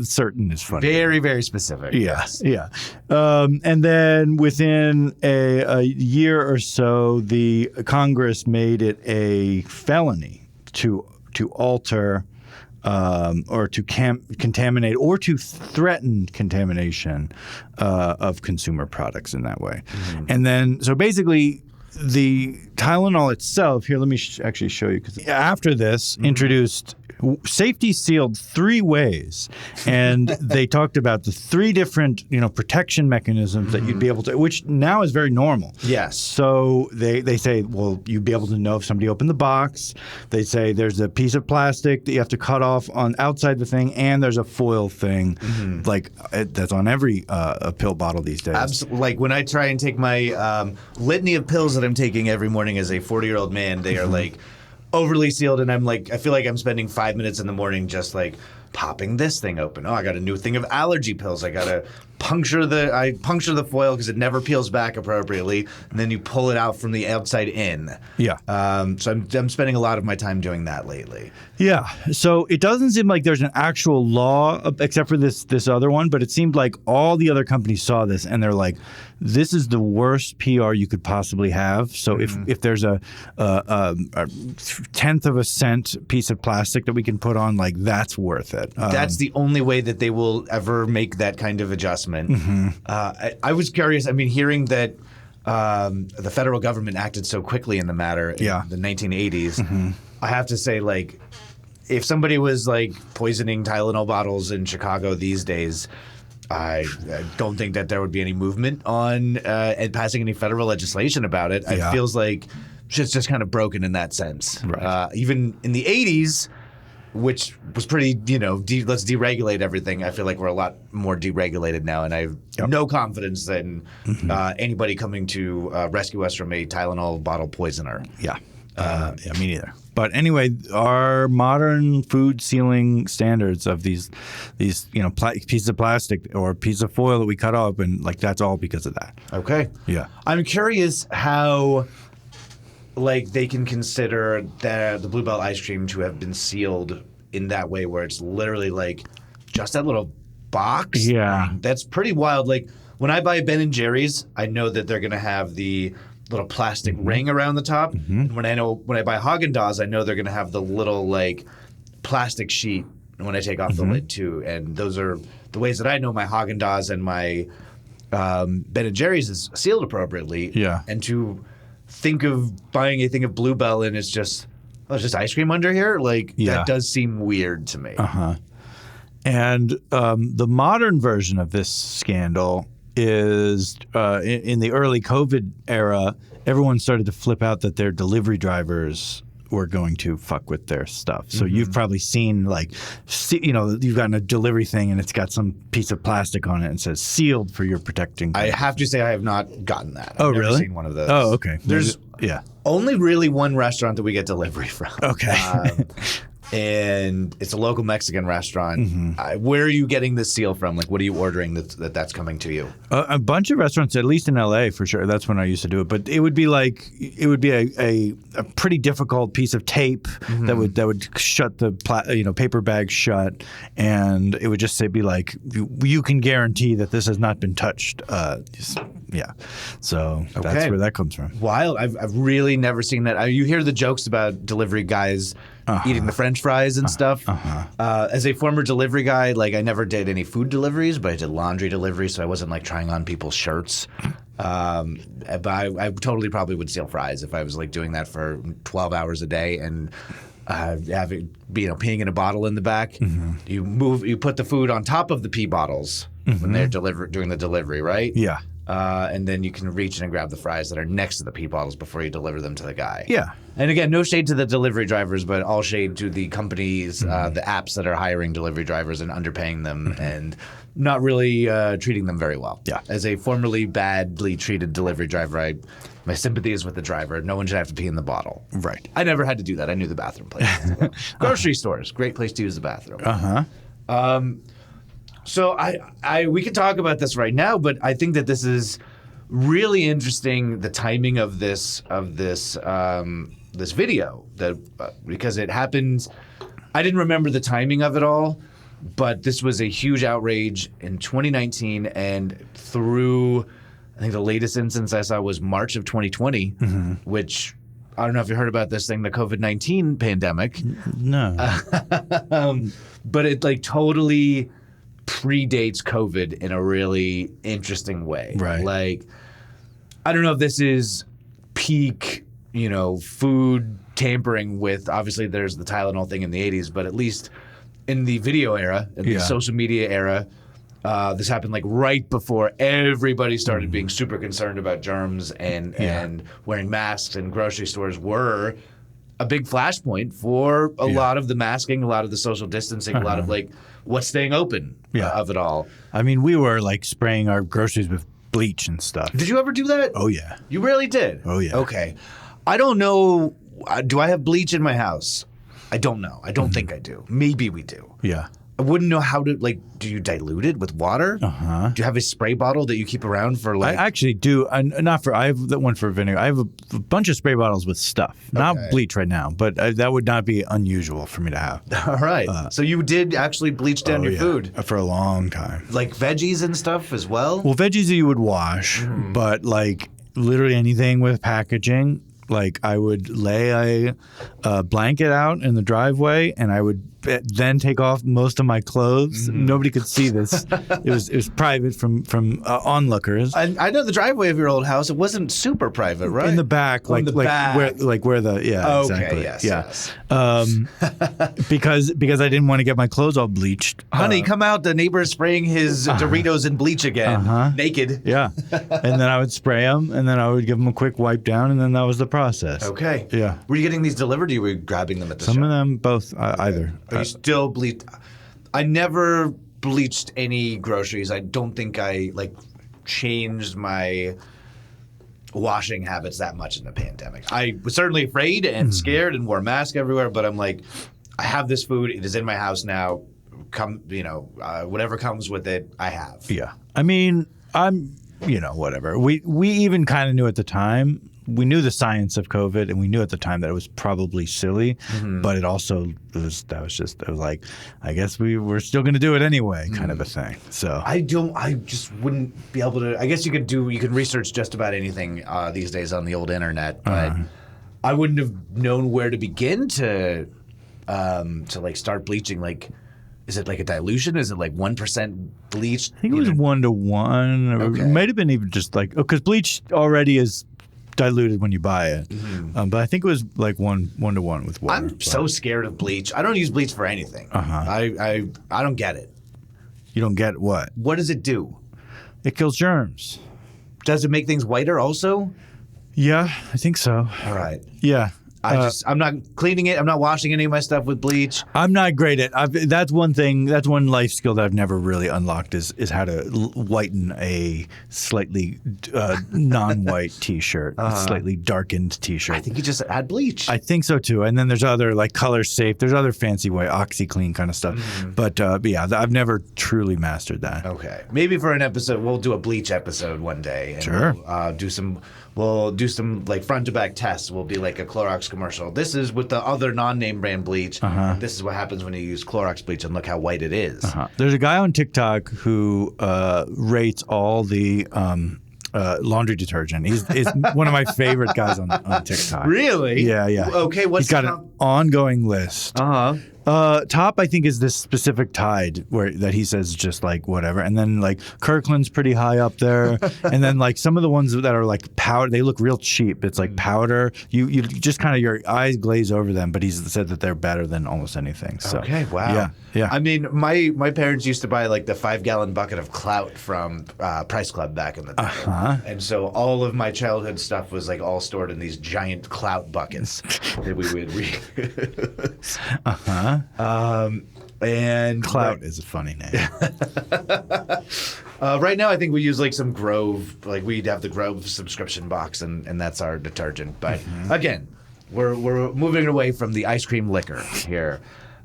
Certain is funny. Very, very specific. Yeah. And then within a year or so, the Congress made it a felony to alter or to contaminate or to threaten contamination of consumer products in that way. And then, so basically, the Tylenol itself, here, let me actually show you, because after this, introduced safety sealed 3 ways, and they talked about the 3 different protection mechanisms that you'd be able to, which now is very normal. Yes. So they say, well, you'd be able to know if somebody opened the box. They say there's a piece of plastic that you have to cut off on outside the thing, and there's a foil thing, like that's on every pill bottle these days. Absolutely. Like when I try and take my litany of pills that I'm taking every morning as a 40-year-old man, they are like overly sealed, and I'm like, I feel like I'm spending 5 minutes in the morning just like popping this thing open. Oh, I got a new thing of allergy pills. I gotta puncture the foil because it never peels back appropriately, and then you pull it out from the outside in. Yeah. So I'm spending a lot of my time doing that lately. Yeah. So it doesn't seem like there's an actual law except for this other one, but it seemed like all the other companies saw this and they're like, this is the worst PR you could possibly have. So if there's a tenth of a cent piece of plastic that we can put on, like, that's worth it. That's the only way that they will ever make that kind of adjustment. I was curious. I mean, hearing that the federal government acted so quickly in the matter in the 1980s, I have to say, like, if somebody was like poisoning Tylenol bottles in Chicago these days, I don't think that there would be any movement on and passing any federal legislation about it. It feels like shit's just kind of broken in that sense. Right. Even in the 80s, which was pretty, let's deregulate everything. I feel like we're a lot more deregulated now, and I have no confidence in anybody coming to rescue us from a Tylenol bottle poisoner. Yeah, me neither. But anyway, our modern food sealing standards of these pieces of plastic or piece of foil that we cut open, like, that's all because of that. Okay. Yeah. I'm curious how, like, they can consider the Blue Bell ice cream to have been sealed in that way, where it's literally like just that little box. Yeah. That's pretty wild. Like, when I buy Ben & Jerry's, I know that they're going to have the little plastic ring around the top. And when I buy Haagen-Dazs, I know they're going to have the little, like, plastic sheet when I take off the lid too. And those are the ways that I know my Haagen-Dazs and my Ben & Jerry's is sealed appropriately. Yeah. And to think of buying a thing of Blue Bell and it's just ice cream under here, like, that does seem weird to me. And the modern version of this scandal is in the early COVID era, everyone started to flip out that their delivery drivers were going to fuck with their stuff. So you've probably seen, like, you've gotten a delivery thing and it's got some piece of plastic on it and says sealed for your protecting. I have to say I have not gotten that. Oh, I've never really? seen one of those. Oh, okay. There's only really one restaurant that we get delivery from. Okay. And it's a local Mexican restaurant. Where are you getting this seal from? Like, what are you ordering that's coming to you? A bunch of restaurants, at least in LA for sure. That's when I used to do it. But it would be a pretty difficult piece of tape that would shut the paper bag shut, and it would just be like, you can guarantee that this has not been touched. So that's where that comes from. Wild. I've really never seen that. You hear the jokes about delivery guys eating the French fries and stuff. As a former delivery guy, like, I never did any food deliveries, but I did laundry deliveries, so I wasn't like trying on people's shirts. But I totally probably would seal fries if I was like doing that for 12 hours a day and having peeing in a bottle in the back. You put the food on top of the pee bottles when they're doing the delivery, right? Yeah. and then you can reach in and grab the fries that are next to the pee bottles before you deliver them to the guy. Yeah. And again, no shade to the delivery drivers, but all shade to the companies, the apps that are hiring delivery drivers and underpaying them and not really treating them very well. Yeah. As a formerly badly treated delivery driver, my sympathy is with the driver. No one should have to pee in the bottle. Right. I never had to do that. I knew the bathroom place. Grocery stores, great place to use the bathroom. So we can talk about this right now, but I think that this is really interesting. The timing of this video because it happened. I didn't remember the timing of it all, but this was a huge outrage in 2019, and through I think the latest instance I saw was March of 2020, which I don't know if you heard about this thing, the COVID-19 pandemic. No. But it like totally predates COVID in a really interesting way. Right. Like, I don't know if this is peak, food tampering with, obviously there's the Tylenol thing in the 80s, but at least in the video era, in the social media era, this happened like right before everybody started being super concerned about germs and wearing masks, and grocery stores were a big flashpoint for a lot of the masking, a lot of the social distancing, a lot of like what's staying open of it all. I mean, we were like spraying our groceries with bleach and stuff. Did you ever do that? Oh, yeah. You really did? Oh, yeah. Okay. I don't know. Do I have bleach in my house? I don't know. I don't think I do. Maybe we do. Yeah. I wouldn't know how to, do you dilute it with water? Do you have a spray bottle that you keep around for I actually do. I have that one for vinegar. I have a bunch of spray bottles with stuff. Not bleach right now, but that would not be unusual for me to have. All right. So you did actually bleach down your food? For a long time. Like veggies and stuff as well? Well, veggies you would wash, but like literally anything with packaging, like I would lay a blanket out in the driveway, and I would then take off most of my clothes. Nobody could see this. It was private from onlookers. I know the driveway of your old house. It wasn't super private, right? In the back, Where the exactly. Yes. Because I didn't want to get my clothes all bleached. Honey, come out! The neighbor's spraying his Doritos in bleach again, naked. Yeah, and then I would spray them, and then I would give them a quick wipe down, and then that was the process. Okay. Yeah. Were you getting these delivered, or you were grabbing them at the shop? Some of them, both, either. But you still bleach. I never bleached any groceries. I don't think I changed my washing habits that much in the pandemic. I was certainly afraid and scared and wore a mask everywhere, but I'm like, I have this food. It is in my house now. Whatever comes with it, I have. Yeah. I mean, I'm, whatever. We even kind of knew at the time. We knew the science of COVID, and we knew at the time that it was probably silly, but it also was like, I guess we were still going to do it anyway, kind of a thing. So I just wouldn't be able to. I guess you can research just about anything these days on the old internet, but I wouldn't have known where to begin to start bleaching. Like, is it like a dilution? Is it like 1% bleach? I think it was 1 to 1. Okay. It might have been even just because bleach already is diluted when you buy it, but I think it was like 1 to 1 with water. I'm so scared of bleach. I don't use bleach for anything. I don't get it. You don't get what? What does it do? It kills germs. Does it make things whiter also? Yeah, I think so. All right. Yeah. I'm not cleaning it. I'm not washing any of my stuff with bleach. I'm not great at. That's one thing. That's one life skill that I've never really unlocked is how to whiten a slightly non-white T-shirt, a slightly darkened T-shirt. I think you just add bleach. I think so too. And then there's other color safe. There's other fancy way, OxyClean kind of stuff. But yeah, I've never truly mastered that. Okay, maybe for an episode, we'll do a bleach episode one day. And sure. We'll do some front to back tests. We'll be like a Clorox commercial. This is with the other non-name brand bleach. This is what happens when you use Clorox bleach, and look how white it is. There's a guy on TikTok who rates all the laundry detergent. He's one of my favorite guys on TikTok. Really? Yeah. Okay, he's got an ongoing list. Top, I think, is this specific Tide that he says just like whatever, and then like Kirkland's pretty high up there, and then like some of the ones that are like powder, they look real cheap. It's like powder. You just kind of your eyes glaze over them, but he's said that they're better than almost anything. So Okay, wow. yeah. I mean, my parents used to buy like the 5-gallon bucket of Clout from Price Club back in the day, and so all of my childhood stuff was like all stored in these giant Clout buckets that we would read. And Clout is a funny name. right now, I think we use like some Grove, like we'd have the Grove subscription box, and that's our detergent. But again, we're moving away from the ice cream liquor here.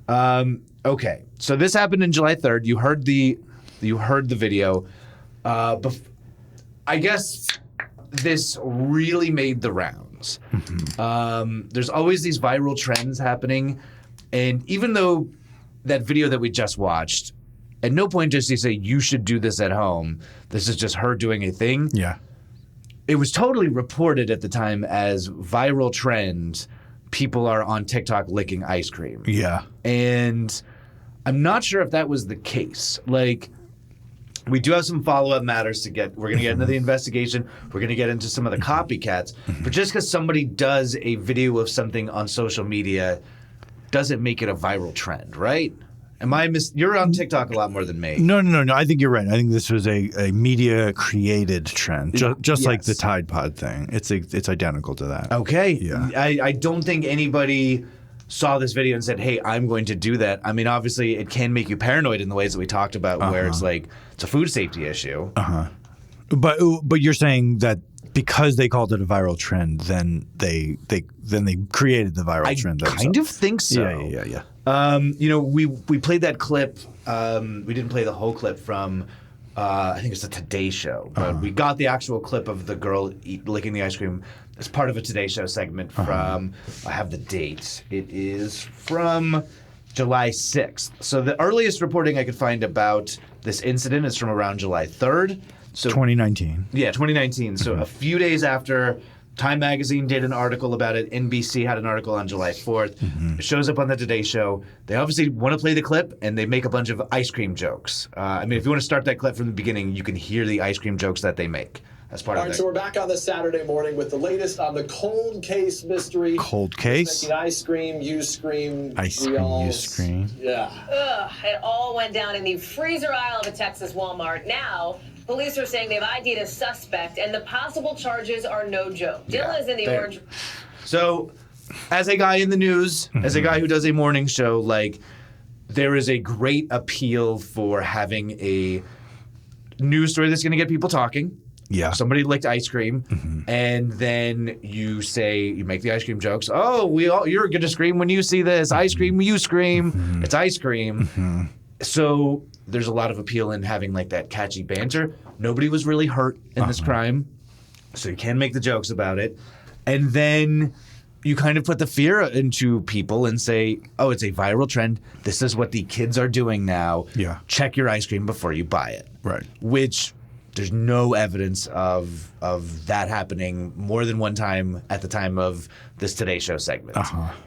Okay, so this happened in July 3rd. You heard the video. I guess this really made the rounds. There's always these viral trends happening, and even though that video that we just watched, at no point does he say you should do this at home. This is just her doing a thing. Yeah. It was totally reported at the time as viral trend. People are on TikTok licking ice cream. Yeah. And I'm not sure if that was the case. Like, we do have some follow-up matters to get. We're going to get into the investigation. We're going to get into some of the copycats. But just because somebody does a video of something on social media doesn't make it a viral trend, right? You're on TikTok a lot more than me. No. I think you're right. I think this was a media created trend, just like the Yes. Tide Pod thing. It's identical to that. Okay. Yeah. I don't think anybody saw this video and said, hey, I'm going to do that. I mean, obviously, it can make you paranoid in the ways that we talked about, where it's like, it's a food safety issue. But you're saying that because they called it a viral trend, then they created the viral trend. I kind of think so. Yeah. We played that clip. We didn't play the whole clip from, I think it's the Today Show. But we got the actual clip of the girl licking the ice cream as part of a Today Show segment from, I have the date. It is from July 6th. So the earliest reporting I could find about this incident is from around July 3rd. So 2019. Yeah, 2019. So a few days after, Time Magazine did an article about it. NBC had an article on July 4th. It shows up on the Today Show. They obviously want to play the clip, and they make a bunch of ice cream jokes. I mean, if you want to start that clip from the beginning, you can hear the ice cream jokes that they make as part All of right, it. so we're back on this Saturday morning with the latest on the cold case mystery. Cold case? Making ice cream, you scream. Ice we cream, all you scream. Yeah. Ugh, it all went down in the freezer aisle of a Texas Walmart. Now, police are saying they've ID'd a suspect, and the possible charges are no joke. Dylan is in the orange. So, as a guy in the news, as a guy who does a morning show, like, there is a great appeal for having a news story that's going to get people talking. Yeah. Somebody licked ice cream, and then you make the ice cream jokes. Oh, you're going to scream when you see this. Ice cream, you scream. It's ice cream. So there's a lot of appeal in having like that catchy banter. Nobody was really hurt in this crime, so you can make the jokes about it. And then you kind of put the fear into people and say, oh, it's a viral trend. This is what the kids are doing now. Yeah. Check your ice cream before you buy it. Right. Which there's no evidence of that happening more than one time at the time of this Today Show segment.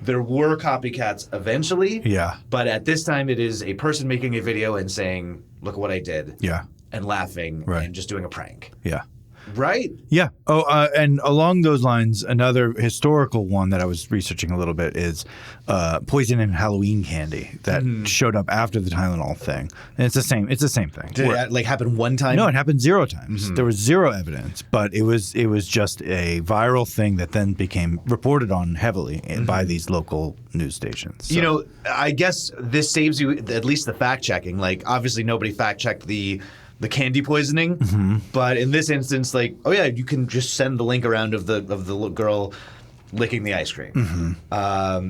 There were copycats eventually. Yeah. But at this time, it is a person making a video and saying, look at what I did. Yeah. And laughing Right. and just doing a prank. Yeah. Right? Yeah. Oh, and along those lines, another historical one that I was researching a little bit is poison in Halloween candy that showed up after the Tylenol thing, and it's the same. It's the same thing. Did it like happen one time? No, it happened 0 times. There was 0 evidence, but it was just a viral thing that then became reported on heavily by these local news stations. So. You know, I guess this saves you at least the fact checking. Like, obviously, nobody fact checked the candy poisoning, but in this instance, like, oh yeah, you can just send the link around of the little girl licking the ice cream.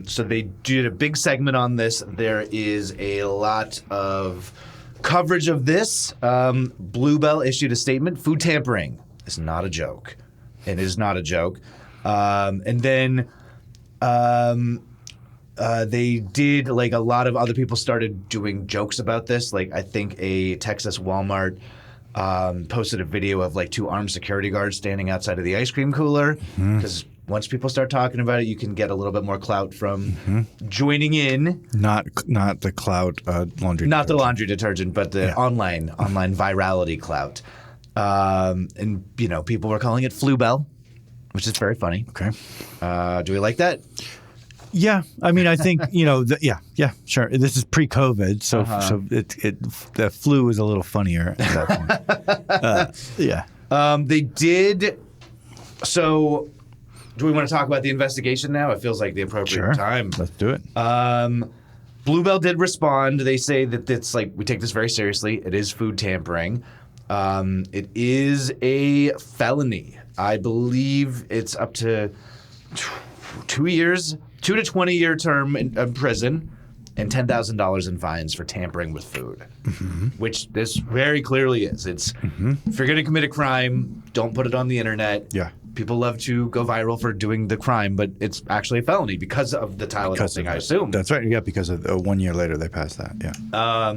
So they did a big segment on this. There is a lot of coverage of this. Belle issued a statement: food tampering is not a joke, and it is not a joke. And then. They did, like, a lot of other people started doing jokes about this. Like, I think a Texas Walmart posted a video of, like, 2 armed security guards standing outside of the ice cream cooler because once people start talking about it, you can get a little bit more clout from joining in. Not the clout laundry. Not the detergent. laundry detergent, but the online virality clout. And people were calling it Flu Belle, which is very funny. Okay. Do we like that? Yeah, I mean, I think yeah, sure. This is pre-COVID, so the flu was a little funnier at that point. Yeah. They did. So, do we want to talk about the investigation now? It feels like the appropriate time. Let's do it. Bluebell did respond. They say that it's like, we take this very seriously. It is food tampering. It is a felony. I believe it's up to 2 years, 2 to 20-year term in prison, and $10,000 in fines for tampering with food, which this very clearly is. It's if you're going to commit a crime, don't put it on the internet. Yeah. People love to go viral for doing the crime, but it's actually a felony because of the Tylenol thing, I assume. That's right. Yeah, because of 1 year later they passed that. Yeah.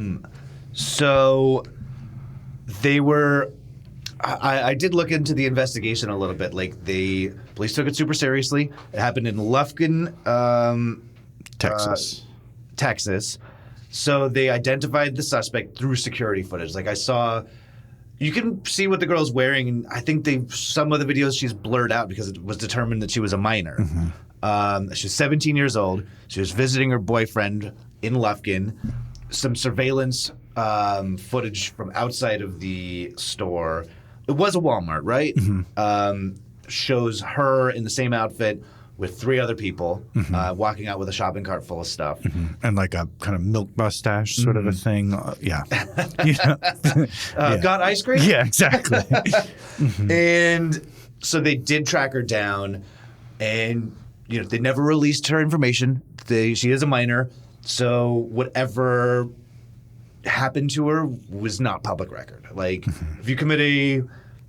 So they were. I did look into the investigation a little bit. Like, the police took it super seriously. It happened in Lufkin, Texas. So they identified the suspect through security footage. Like, I saw, you can see what the girl's wearing, and I think some of the videos she's blurred out because it was determined that she was a minor. She's 17 years old. She was visiting her boyfriend in Lufkin. Some surveillance footage from outside of the store. It was a Walmart, right? Shows her in the same outfit with 3 other people walking out with a shopping cart full of stuff. And like a kind of milk mustache sort of a thing. Yeah. Got ice cream? Yeah, exactly. And so they did track her down, and they never released her information. She is a minor, so whatever happened to her was not public record. Like, if you commit a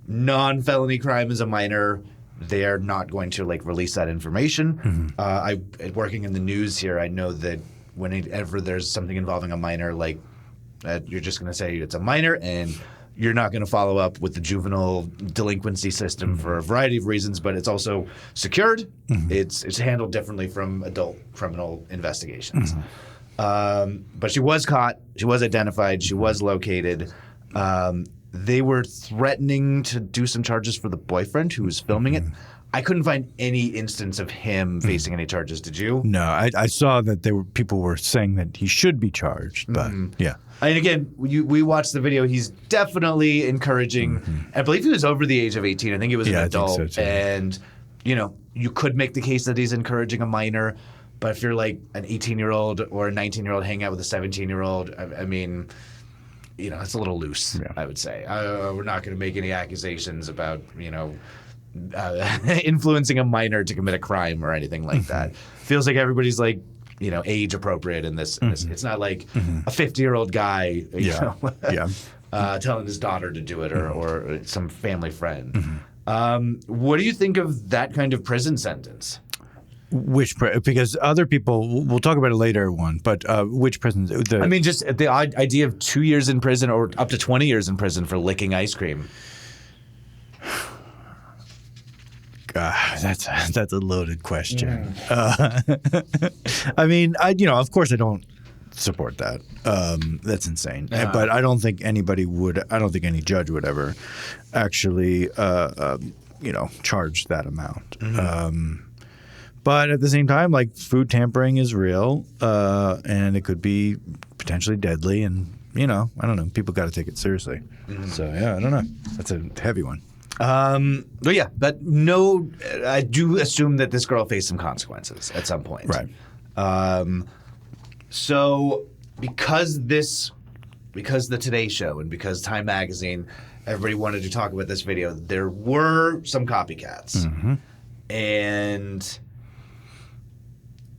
non-felony crime as a minor, they are not going to release that information. Working in the news here, I know that whenever there's something involving a minor, you're just going to say it's a minor, and you're not going to follow up with the juvenile delinquency system for a variety of reasons. But it's also secured. It's handled differently from adult criminal investigations. But she was caught. She was identified. She was located. They were threatening to do some charges for the boyfriend who was filming it. I couldn't find any instance of him facing any charges. Did you? No, I saw that people were saying that he should be charged, but yeah. And again, we watched the video. He's definitely encouraging. I believe he was over the age of 18. I think he was an adult. I think so too. And, you could make the case that he's encouraging a minor. But if you're like an 18-year-old or a 19-year-old hanging out with a 17-year-old, I mean, it's a little loose, I would say. We're not going to make any accusations about, influencing a minor to commit a crime or anything like that. Feels like everybody's age appropriate in this. It's not like a 50-year-old guy, telling his daughter to do it or some family friend. What do you think of that kind of prison sentence? Because other people, we'll talk about it later, but which prisons? I mean, just the idea of 2 years in prison or up to 20 years in prison for licking ice cream. That's a loaded question. I mean, of course I don't support that. That's insane. But I don't think anybody would. I don't think any judge would ever actually, charge that amount. But at the same time, food tampering is real, and it could be potentially deadly. And I don't know. People got to take it seriously. So yeah, I don't know. That's a heavy one. But yeah, but no, I do assume that this girl faced some consequences at some point. Right. So because the Today Show and because Time Magazine, everybody wanted to talk about this video, there were some copycats. And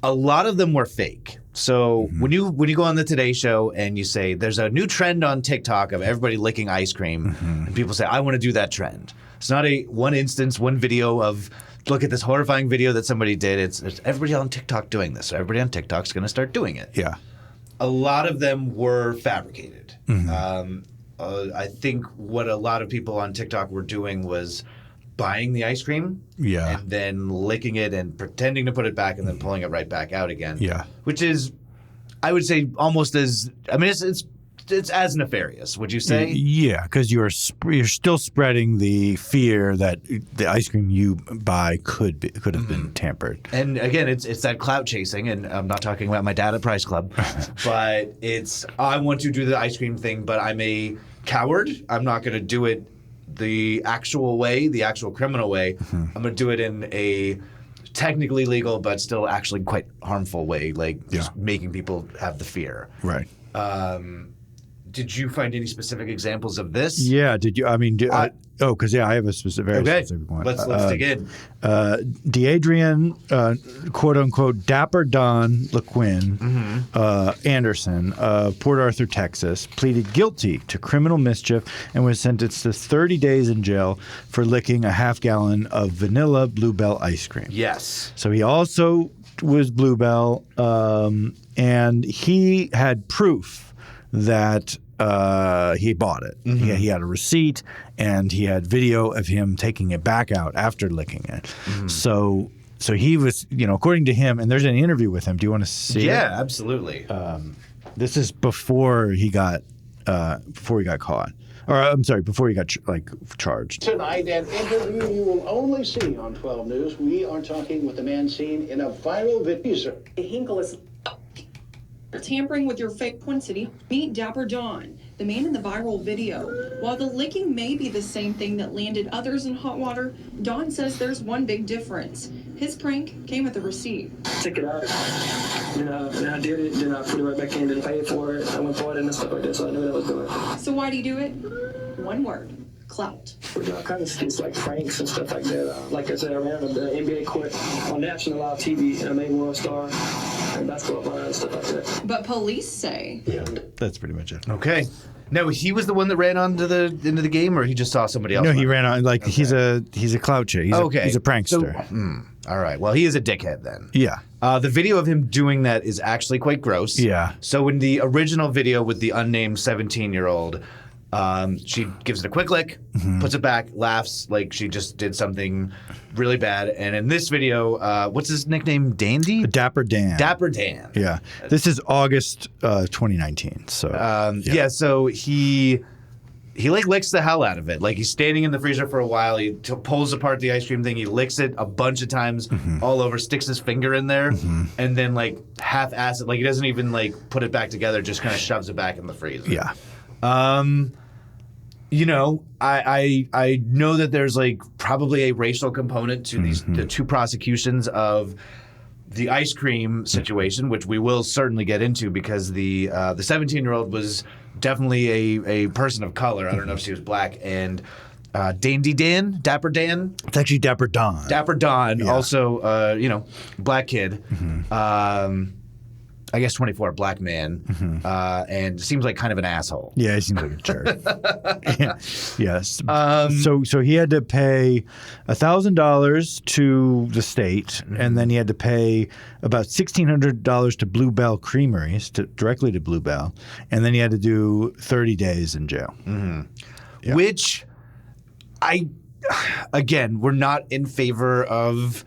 a lot of them were fake. So when you go on the Today Show and you say there's a new trend on TikTok of everybody licking ice cream, and people say I want to do that trend. It's not one instance, one video of look at this horrifying video that somebody did. It's everybody on TikTok doing this. So everybody on TikTok's going to start doing it. Yeah. A lot of them were fabricated. I think what a lot of people on TikTok were doing was buying the ice cream, Yeah. and then licking it and pretending to put it back and then pulling it right back out again. Yeah. Which is, I would say, almost as, I mean, it's as nefarious, would you say? Yeah, because you're still spreading the fear that the ice cream you buy could have been tampered. And again, it's that clout chasing, and I'm not talking about my dad at Price Club, but it's, I want to do the ice cream thing, but I'm a coward. I'm not going to do it the actual way, the actual criminal way. I'm going to do it in a technically legal, but still actually quite harmful way, like just making people have the fear. Right. Did you find any specific examples of this? Yeah. Did you? I mean, because I have a very specific one. Let's dig in. DeAdrian, quote unquote, Dapper Don LeQuinn Anderson of Port Arthur, Texas, pleaded guilty to criminal mischief and was sentenced to 30 days in jail for licking a half-gallon of vanilla Bluebell ice cream. Yes. So he also was Bluebell, and he had proof that he bought it. He had a receipt, and he had video of him taking it back out after licking it. So he was, according to him, and there's an interview with him. Do you want to see it? Yeah, absolutely. This is before he got caught. Or I'm sorry, before he got charged. Tonight, an interview you will only see on 12 News. We are talking with the man seen in a viral video. Hinkle is tampering with your fake Twin City. Meet Dapper Don, the man in the viral video. While the licking may be the same thing that landed others in hot water, Don says there's one big difference. His prank came with a receipt. Took it out, then I did it, then I put it right back in, then paid for it. I went for it and stuff like that, so I knew what I was doing. So why do you do it? One word. Clout. We do all kinds of skits like pranks and stuff like that. Like I said, I ran the NBA court on national live TV, and I made World Star and basketball line and stuff like that. But police say. Yeah. That's pretty much it. Okay. Now, he was the one that ran into the game, or he just saw somebody else? No, he ran on he's a clout chaser. He's a prankster. So, all right. Well, he is a dickhead then. Yeah. The video of him doing that is actually quite gross. Yeah. So in the original video with the unnamed 17-year-old, she gives it a quick lick, puts it back, laughs like she just did something really bad. And in this video, what's his nickname? Dandy? Dapper Dan. Dapper Dan. Yeah. This is August 2019. So yeah. So he licks the hell out of it. Like, he's standing in the freezer for a while. He pulls apart the ice cream thing. He licks it a bunch of times all over, sticks his finger in there, and then half-ass it. Like, he doesn't even put it back together. Just kind of shoves it back in the freezer. Yeah. I know that there's probably a racial component to the two prosecutions of the ice cream situation, which we will certainly get into, because the 17-year-old was definitely a person of color. I don't know if she was black. And Dapper Dan. It's actually Dapper Don. Dapper Don, also black kid. I guess 24, black man, and seems like kind of an asshole. Yeah, he seems like a jerk. Yes. So he had to pay $1,000 to the state, and then he had to pay about $1,600 to Bluebell Creameries, directly to Bluebell, and then he had to do 30 days in jail. Yeah. Which, again, we're not in favor of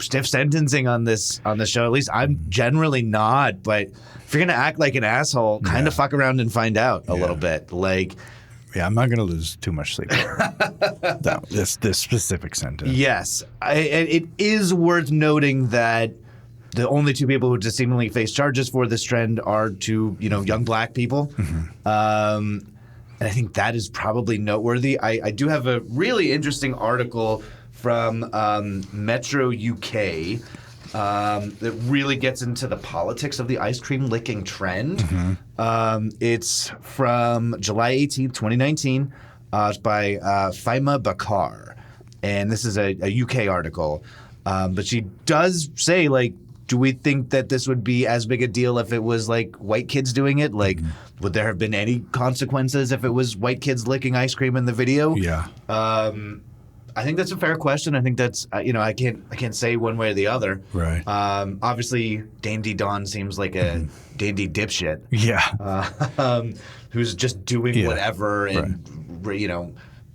stiff sentencing on this show. At least I'm generally not. But if you're gonna act like an asshole, kind of fuck around and find out a little bit. Yeah, I'm not gonna lose too much sleep over this specific sentence. Yes, it is worth noting that the only two people who just seemingly face charges for this trend are two, young black people. And I think that is probably noteworthy. I do have a really interesting article from Metro UK that really gets into the politics of the ice cream licking trend. It's from July 18th, 2019. It's by Faima Bakar. And this is a UK article. But she does say, do we think that this would be as big a deal if it was white kids doing it? Would there have been any consequences if it was white kids licking ice cream in the video? Yeah. I think that's a fair question. I think that's I can't say one way or the other. Right. Obviously, Dandy Don seems like a dandy dipshit. Yeah. Who's just doing whatever and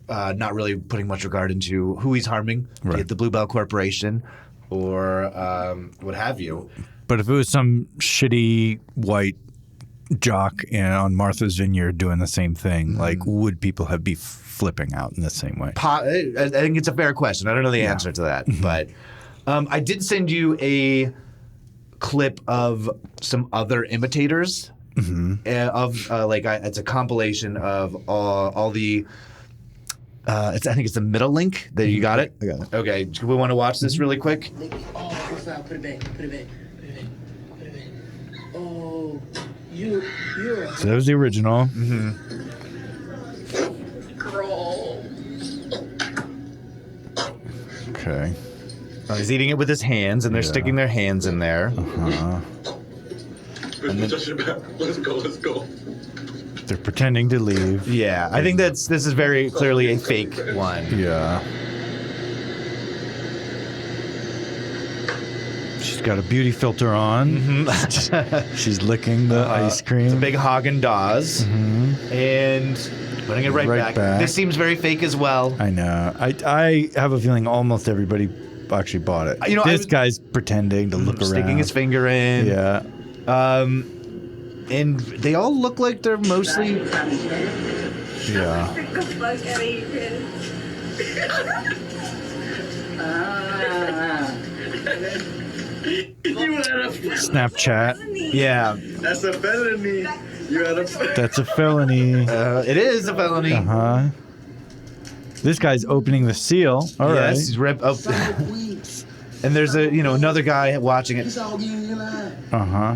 not really putting much regard into who he's harming, be it the Blue Bell Corporation or what have you. But if it was some shitty white jock on Martha's Vineyard doing the same thing, like, would people be flipping out in the same way? I think it's a fair question. I don't know the answer to that, but I did send you a clip of some other imitators it's a compilation of all the. I think it's the middle link. That you got it. I got it. Okay, do we want to watch this really quick? Oh, you foul. Put it back. Put it back. Put it back. Put it back. Oh, you're. So that was the original. Girl. Okay. Oh, he's eating it with his hands, and they're sticking their hands in there. Let's go. They're pretending to leave. Yeah, I think this is very clearly a fake one. Yeah. She's got a beauty filter on. She's licking the ice cream. It's a big Haagen-Dazs. And putting it right back. This seems very fake as well. I know. I have a feeling almost everybody actually bought it. This guy's pretending to look around. Sticking his finger in. Yeah. And they all look like they're mostly... Yeah. Snapchat. Yeah. That's a felony. That's a felony. It is a felony. Uh-huh. This guy's opening the seal. All right. Yes, he's and there's another guy watching it. Uh-huh.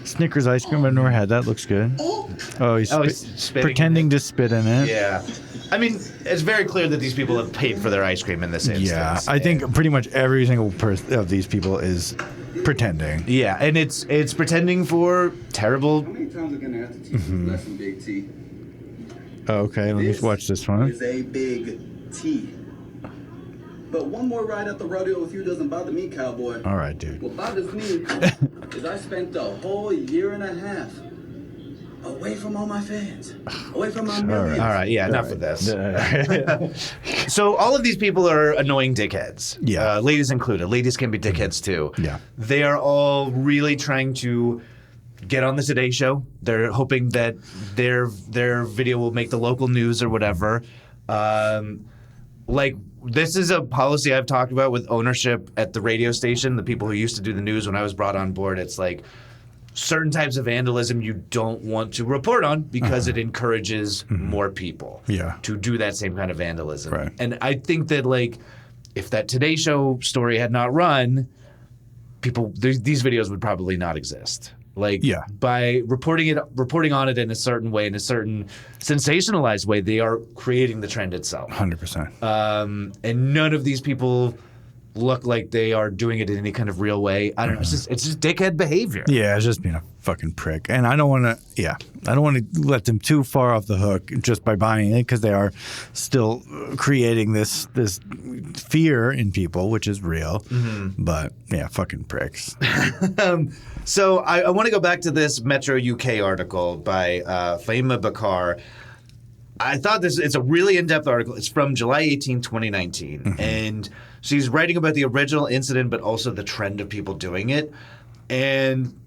Snickers ice cream. I've never had that. Looks good. Oh, he's pretending to spit in it. Yeah. I mean, it's very clear that these people have paid for their ice cream in this instance. Yeah, I think pretty much every single person of these people is pretending. Yeah, and it's pretending for terrible... How many times are going to have to teach this lesson, Big T? Okay, let me watch this one. It's a big T. But one more ride at the rodeo with you doesn't bother me, cowboy. All right, dude. What bothers me is I spent a whole year and a half away from all my fans, away from my millions. All right, yeah, enough of this. So all of these people are annoying dickheads. Yeah. Ladies included. Ladies can be dickheads too. Yeah. They are all really trying to get on the Today Show. They're hoping that their video will make the local news or whatever. This is a policy I've talked about with ownership at the radio station, the people who used to do the news when I was brought on board. It's like certain types of vandalism you don't want to report on because it encourages more people to do that same kind of vandalism. Right. And I think that if that Today Show story had not run, these videos would probably not exist. By reporting on it in a certain way, in a certain sensationalized way, they are creating the trend itself. 100%. And none of these people look like they are doing it in any kind of real way. I don't know. It's just dickhead behavior. Yeah, it's just being a fucking prick. And I don't want to let them too far off the hook just by buying it, because they are still creating this fear in people, which is real. But yeah, fucking pricks. So I want to go back to this Metro UK article by Faima Bakar. I thought it's a really in-depth article. It's from July 18, 2019. And she's writing about the original incident, but also the trend of people doing it. And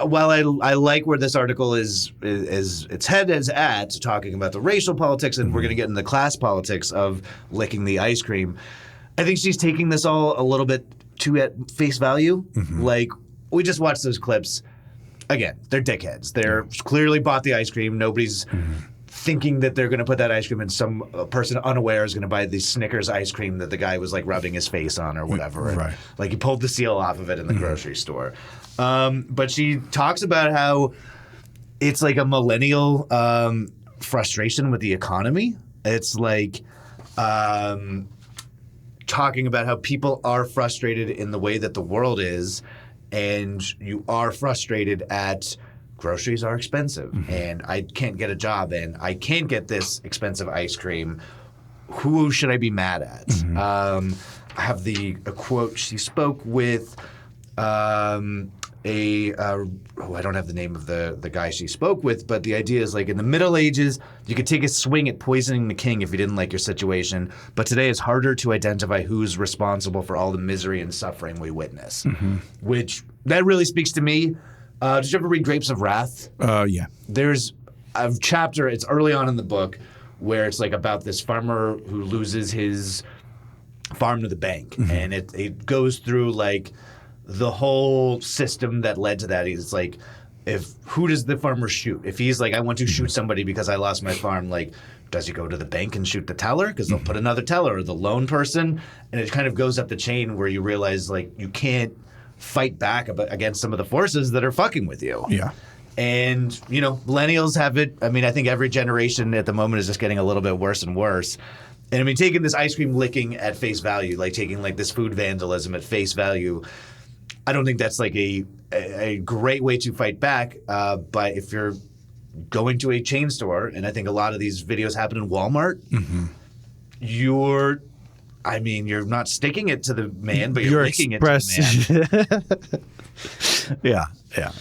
while I like where this article is its head is at, talking about the racial politics, and we're going to get into the class politics of licking the ice cream, I think she's taking this all a little bit too at face value. We just watched those clips. Again, they're dickheads. They're clearly bought the ice cream. Nobody's thinking that they're going to put that ice cream in. Some person unaware is going to buy the Snickers ice cream that the guy was rubbing his face on or whatever. Right. And, he pulled the seal off of it in the grocery store. But she talks about how it's like a millennial frustration with the economy. It's talking about how people are frustrated in the way that the world is, and you are frustrated at groceries are expensive, and I can't get a job, and I can't get this expensive ice cream. Who should I be mad at? I have a quote. She spoke with I don't have the name of the guy she spoke with, but the idea is like in the Middle Ages, you could take a swing at poisoning the king if you didn't like your situation. But today it's harder to identify who's responsible for all the misery and suffering we witness, which that really speaks to me. Did you ever read Grapes of Wrath? Yeah. There's a chapter, it's early on in the book, where it's like about this farmer who loses his farm to the bank. And it goes through like the whole system that led to that. He's like, who does the farmer shoot? If he's like, I want to shoot somebody because I lost my farm, like, does he go to the bank and shoot the teller? Because they'll put another teller, or the loan person. And it kind of goes up the chain where you realize like you can't fight back against some of the forces that are fucking with you. Yeah. And, you know, millennials have it. I mean, I think every generation at the moment is just getting a little bit worse and worse. And I mean, taking this ice cream licking at face value, like taking like this food vandalism at face value, I don't think that's like a great way to fight back. But if you're going to a chain store, and I think a lot of these videos happen in Walmart, you're not sticking it to the man, but you're licking it to the man. Yeah.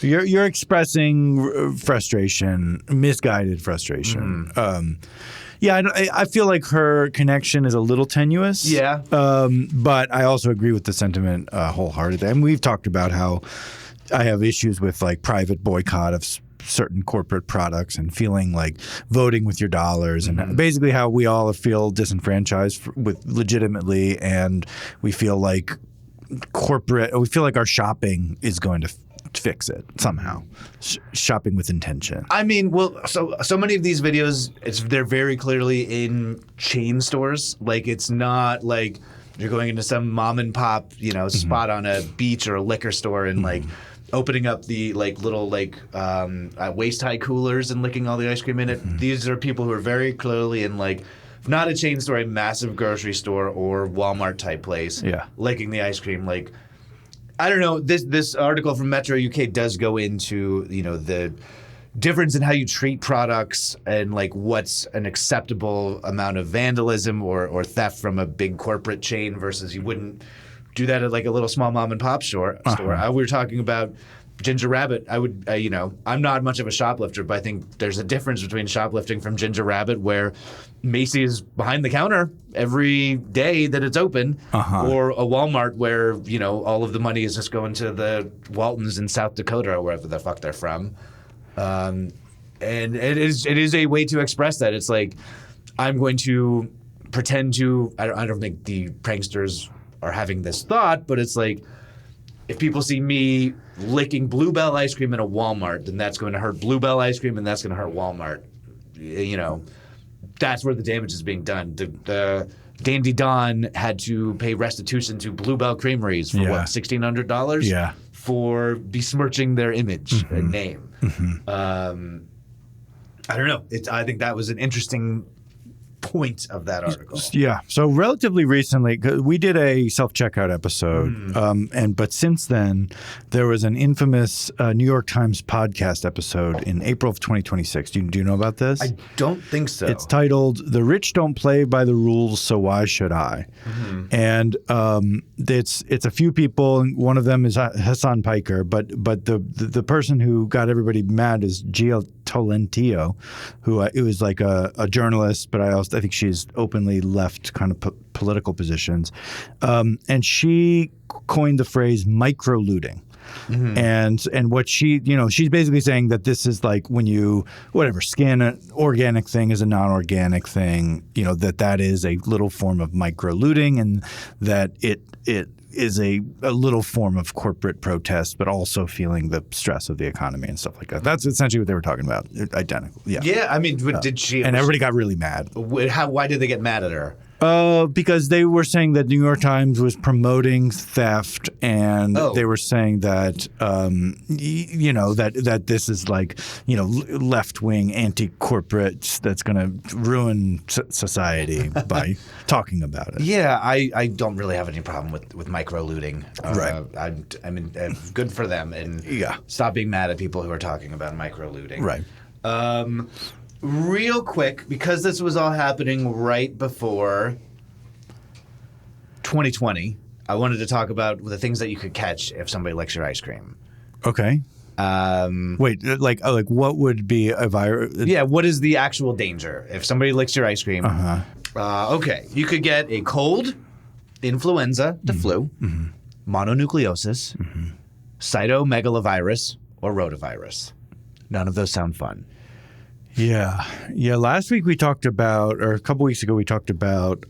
You're expressing frustration, misguided frustration. I feel like her connection is a little tenuous. Yeah. But I also agree with the sentiment wholeheartedly. And we've talked about how I have issues with like private boycott of certain corporate products and feeling like voting with your dollars and basically how we all feel disenfranchised with legitimately, and we feel like we feel like our shopping is going to fix it somehow. Shopping with intention. I mean, well, so many of these videos, they're very clearly in chain stores. Like, it's not like you're going into some mom and pop, spot on a beach or a liquor store and like opening up the like little like waist high coolers and licking all the ice cream in it. These are people who are very clearly in like not a chain store, a massive grocery store or Walmart type place. Yeah, licking the ice cream. Like, I don't know. This article from Metro UK does go into the difference in how you treat products and like what's an acceptable amount of vandalism or theft from a big corporate chain versus you wouldn't do that at like a little small mom and pop store. We were talking about Ginger Rabbit. I'm not much of a shoplifter, but I think there's a difference between shoplifting from Ginger Rabbit, where Macy's is behind the counter every day that it's open, or a Walmart where all of the money is just going to the Waltons in South Dakota or wherever the fuck they're from. And it is a way to express that. It's like, I'm going to pretend to. I don't think the pranksters are having this thought, but it's like, if people see me licking Bluebell ice cream in a Walmart, then that's going to hurt Bluebell ice cream, and that's going to hurt Walmart. That's where the damage is being done. The Dandy Don had to pay restitution to Bluebell Creameries for $1,600? Yeah. For besmirching their image and name. I don't know. I think that was an interesting point of that article. Yeah. So relatively recently, we did a self-checkout episode, but since then, there was an infamous New York Times podcast episode in April of 2026. Do you know about this? I don't think so. It's titled "The Rich Don't Play by the Rules, So Why Should I?" And it's a few people. One of them is Hassan Piker, but the person who got everybody mad is Gia Tolentino, who it was like a journalist, but I think she's openly left kind of political positions, and she coined the phrase micro looting. And what she's basically saying that this is like when you scan an organic thing as a non-organic thing, that is a little form of micro looting, and that it is a little form of corporate protest, but also feeling the stress of the economy and stuff like that. That's essentially what they were talking about. Identical. Yeah. Yeah. I mean, did she? And everybody got really mad. Why did they get mad at her? Because they were saying that New York Times was promoting theft, and they were saying that that this is like left-wing anti-corporate that's going to ruin society by talking about it. Yeah, I don't really have any problem with micro looting. Right. I mean, good for them, and stop being mad at people who are talking about micro looting. Right. Real quick, because this was all happening right before 2020, I wanted to talk about the things that you could catch if somebody licks your ice cream. Okay. Wait, like what would be a virus? Yeah, what is the actual danger if somebody licks your ice cream? Okay, you could get a cold, influenza, the flu, mononucleosis, cytomegalovirus, or rotavirus. None of those sound fun. Yeah. Last week we talked about, or a couple weeks ago we talked about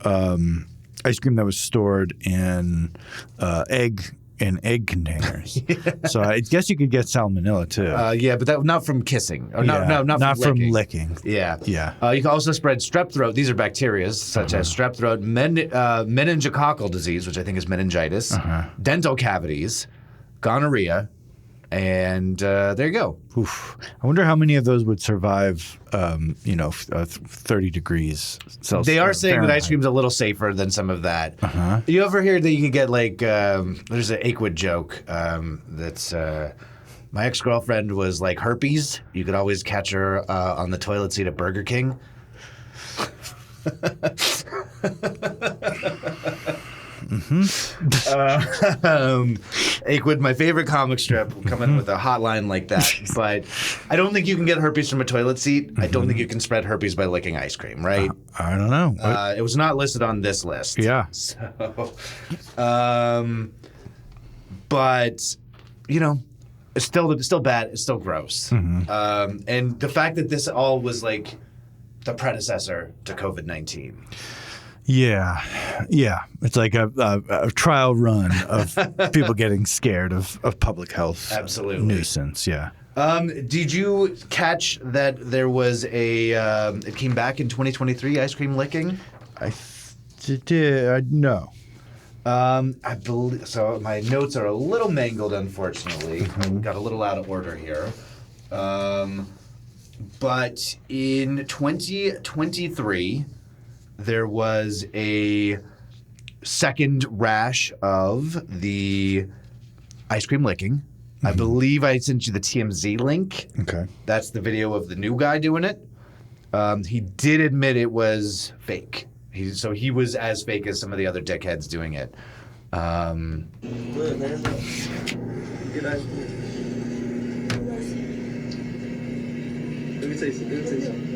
ice cream that was stored in egg containers. So I guess you could get salmonella too. Yeah, but that not from kissing. Or not from licking. Yeah. Yeah. You can also spread strep throat. These are bacteria such as strep throat, meningococcal disease, which I think is meningitis, dental cavities, gonorrhea, and there you go. Oof. I wonder how many of those would survive, 30 degrees Celsius. They are saying that Fahrenheit. ice cream's a little safer than some of that. You ever hear that you can get like, there's an Aquid joke that's, my ex-girlfriend was like herpes. You could always catch her on the toilet seat at Burger King. Aquid, my favorite comic strip, coming with a hotline like that. But I don't think you can get herpes from a toilet seat. I don't think you can spread herpes by licking ice cream, right? I don't know. It was not listed on this list. Yeah. So, but it's still bad. It's still gross. And the fact that this all was like the predecessor to COVID-19. Yeah. It's like a trial run of people getting scared of public health. Absolutely. Nuisance. Yeah. Did you catch that there was it came back in 2023, ice cream licking? No. I believe so. My notes are a little mangled, unfortunately. Got a little out of order here. But in 2023, there was a second rash of the ice cream licking. I believe I sent you the TMZ link. Okay. That's the video of the new guy doing it. He did admit it was fake. He was as fake as some of the other dickheads doing it. Look, man. Good ice cream. Let me taste it.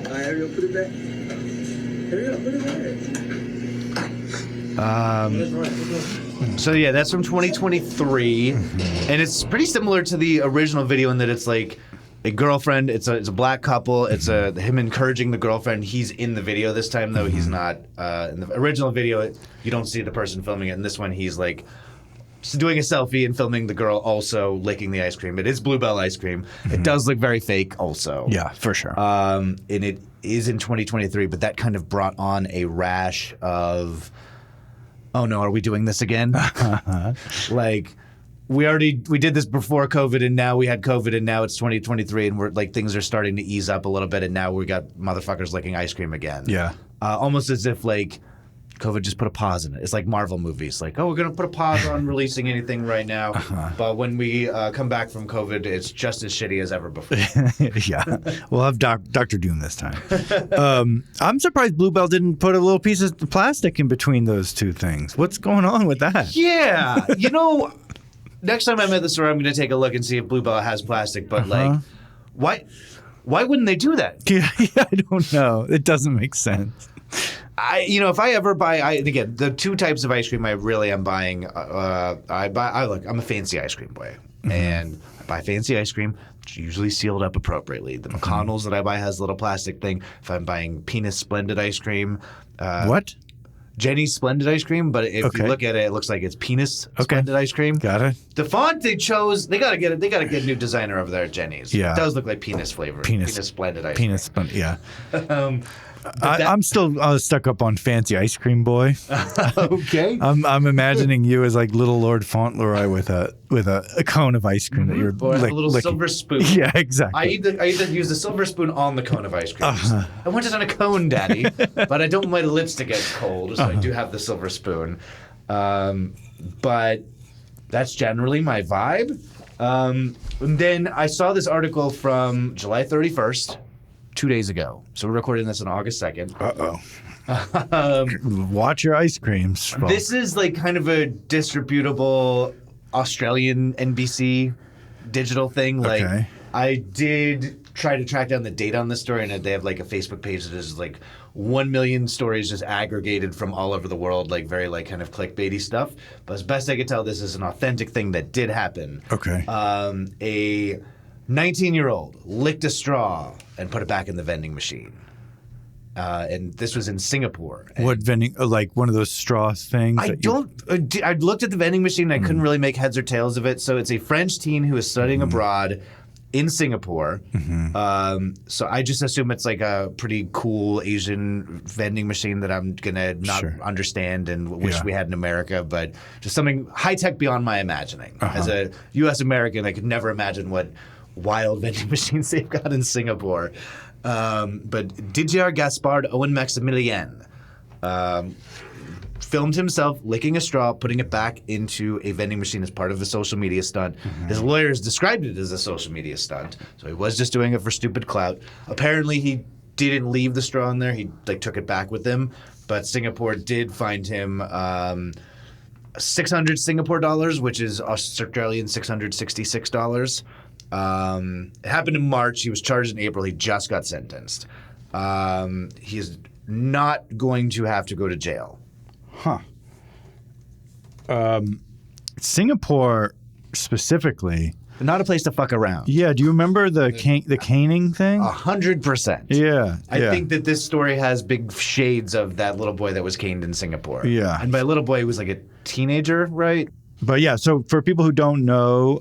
All right, hurry up, put it back. Hurry up, put it back. That's right. So yeah, that's from 2023, and it's pretty similar to the original video in that it's like a girlfriend. It's a black couple. It's him encouraging the girlfriend. He's in the video this time though. He's not in the original video. You don't see the person filming it. In this one, he's like doing a selfie and filming the girl also licking the ice cream. It is Blue Belle ice cream. It does look very fake also. Yeah, for sure. And it is in 2023, but that kind of brought on a rash of, oh no, are we doing this again? Like we did this before COVID, and now we had COVID, and now it's 2023, and we're like things are starting to ease up a little bit, and now we got motherfuckers licking ice cream again. Yeah. Almost as if like COVID just put a pause in it. It's like Marvel movies. Like, oh, we're going to put a pause on releasing anything right now. But when we come back from COVID, it's just as shitty as ever before. Yeah. We'll have Dr. Doom this time. I'm surprised Blue Belle didn't put a little piece of plastic in between those two things. What's going on with that? Yeah. Next time I'm at the store, I'm going to take a look and see if Blue Belle has plastic. But like, why wouldn't they do that? Yeah, I don't know. It doesn't make sense. If I ever buy, again, the two types of ice cream I really am buying, I'm a fancy ice cream boy, and I buy fancy ice cream. It's usually sealed up appropriately. The McConnell's that I buy has a little plastic thing. If I'm buying Penis Splendid ice cream, what? Jenny's Splendid ice cream, but if you look at it, it looks like it's Penis Splendid ice cream. Got it. The font they chose, they gotta get it. They gotta get a new designer over there at Jenny's. Yeah, it does look like penis flavor. Penis Splendid ice cream. Penis Splendid, yeah. I'm still stuck up on fancy ice cream boy. Okay. I'm imagining you as like little Lord Fauntleroy with a cone of ice cream that you're a little licking. silver spoon. Yeah, exactly. I either use the silver spoon on the cone of ice cream. I want it on a cone, Daddy, but I don't want my lips to get cold, so I do have the silver spoon. But that's generally my vibe. And then I saw this article from July 31st. 2 days ago. So we're recording this on August 2nd. Watch your ice creams. This is like kind of a distributable Australian NBC digital thing. Like, Okay. I did try to track down the date on this story, and they have like a Facebook page that is like 1 million stories just aggregated from all over the world, like very like kind of clickbaity stuff. But as best I could tell, this is an authentic thing that did happen. Okay. A 19-year-old licked a straw and put it back in the vending machine. And this was in Singapore. And What vending? Like one of those straw things? I I looked at the vending machine and I couldn't really make heads or tails of it. So it's a French teen who is studying abroad in Singapore. So I just assume it's like a pretty cool Asian vending machine that I'm gonna not understand and wish we had in America, but just something high tech beyond my imagining. As a U.S. American, I could never imagine what wild vending machines they've got in Singapore. But Didier Gaspard Owen Maximilien filmed himself licking a straw, putting it back into a vending machine as part of a social media stunt. His lawyers described it as a social media stunt, so he was just doing it for stupid clout. Apparently, he didn't leave the straw in there; he like took it back with him. But Singapore did find him 600 Singapore dollars, which is Australian $666. It happened in March. He was charged in April. He just got sentenced. He is not going to have to go to jail. Huh. Singapore specifically. Not a place to fuck around. Yeah. Do you remember the caning thing? 100%. Yeah. I think that this story has big shades of that little boy that was caned in Singapore. Yeah. And by little boy, he was like a teenager, right? But yeah, so for people who don't know,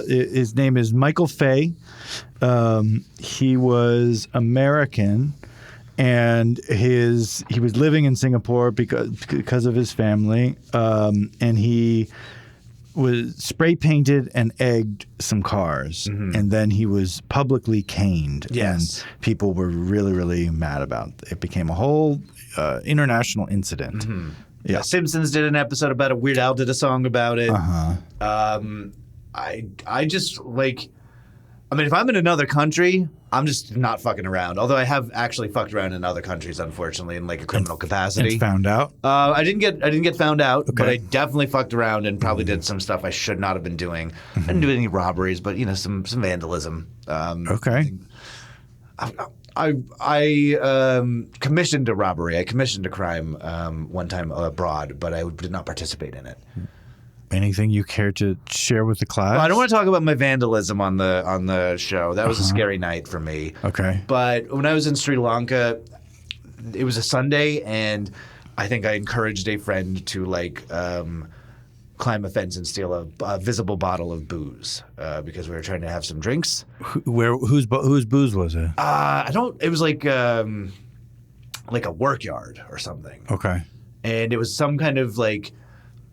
his name is Michael Fay. He was American, and he was living in Singapore because of his family, and he was spray painted and egged some cars, and then he was publicly caned. Yes. And people were really, really mad about it. It became a whole international incident. Yeah, Simpsons did an episode about it. Weird Al did a song about it. I just like, I mean, if I'm in another country, I'm just not fucking around. Although I have actually fucked around in other countries, unfortunately, in like a criminal capacity. And found out? I didn't get found out, but I definitely fucked around and probably did some stuff I should not have been doing. I didn't do any robberies, but some vandalism. I commissioned a robbery. I commissioned a crime one time abroad, but I did not participate in it. Anything you care to share with the class? Well, I don't want to talk about my vandalism on the show. That was a scary night for me. Okay. But when I was in Sri Lanka, it was a Sunday, and I think I encouraged a friend to climb a fence and steal a visible bottle of booze because we were trying to have some drinks. Whose booze was it? It was like a work yard or something. Okay. And it was some kind of like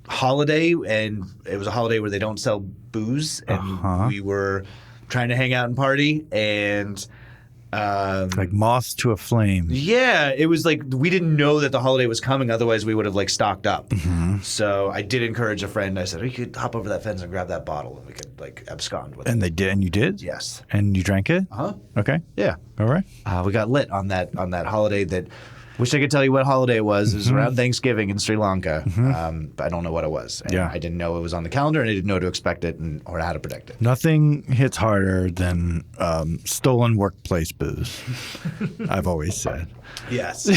holiday, and it was a holiday where they don't sell booze, and we were trying to hang out and party, and like moths to a flame. Yeah, it was like we didn't know that the holiday was coming. Otherwise, we would have stocked up. So I did encourage a friend. I said, "You could hop over that fence and grab that bottle, and we could abscond with it." And they did, and you did? Yes. And you drank it? Okay. Yeah. All right. We got lit on that holiday. That wish I could tell you what holiday it was. It was around Thanksgiving in Sri Lanka, but I don't know what it was. And I didn't know it was on the calendar, and I didn't know to expect it or how to predict it. Nothing hits harder than stolen workplace booze. I've always said. Yes.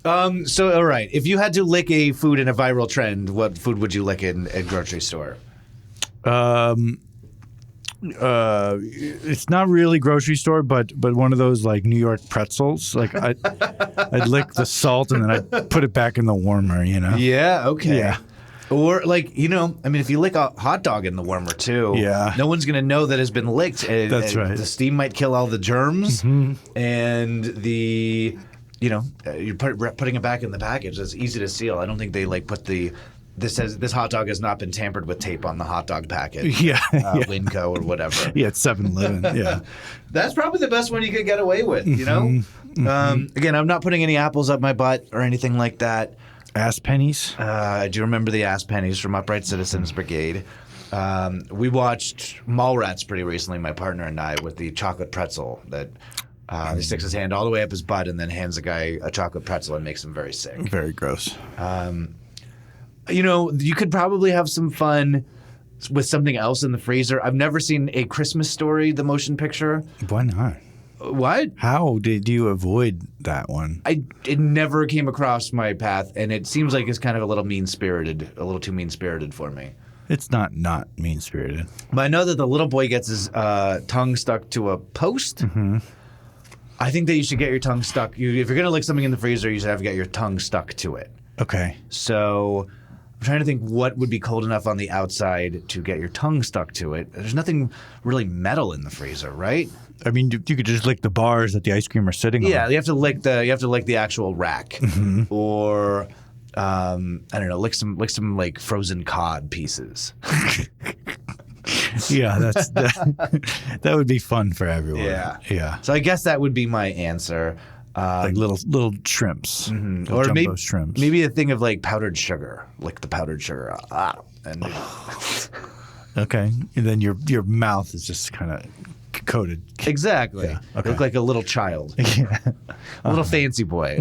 So, all right. If you had to lick a food in a viral trend, what food would you lick in a grocery store? It's not really grocery store, but one of those like New York pretzels. Like I'd lick the salt and then I'd put it back in the warmer. Yeah. Okay. Yeah. Or if you lick a hot dog in the warmer too, no one's gonna know that it's been licked. That's right. The steam might kill all the germs, and you're putting it back in the package. It's easy to seal. I don't think they put this says this hot dog has not been tampered with tape on the hot dog package. Winco or whatever. Yeah, it's 7-Eleven. Yeah, that's probably the best one you could get away with. Again, I'm not putting any apples up my butt or anything like that. Ass pennies. I do remember the ass pennies from Upright Citizens Brigade. We watched Mallrats pretty recently, my partner and I, with the chocolate pretzel that he sticks his hand all the way up his butt and then hands a guy a chocolate pretzel and makes him very sick. Very gross. You could probably have some fun with something else in the freezer. I've never seen A Christmas Story, the motion picture. Why not? What? How did you avoid that one? It never came across my path, and it seems like it's kind of a little mean-spirited, a little too mean-spirited for me. It's not mean-spirited. But I know that the little boy gets his tongue stuck to a post. Mm-hmm. I think that you should get your tongue stuck. If you're going to lick something in the freezer, you should have to get your tongue stuck to it. Okay. So I'm trying to think what would be cold enough on the outside to get your tongue stuck to it. There's nothing really metal in the freezer, right? I mean, you could just lick the bars that the ice cream are sitting on. Yeah, you have to lick the actual rack, Mm-hmm. or I don't know, lick some like frozen cod pieces. Yeah, that would be fun for everyone. Yeah. So I guess that would be my answer. Like little shrimps, little Or jumbo shrimps. maybe a thing of like powdered sugar. Lick the powdered sugar. And Okay, and then your mouth is just kind of coated. Exactly. Yeah, okay. Look like a little child. Yeah. A little fancy boy.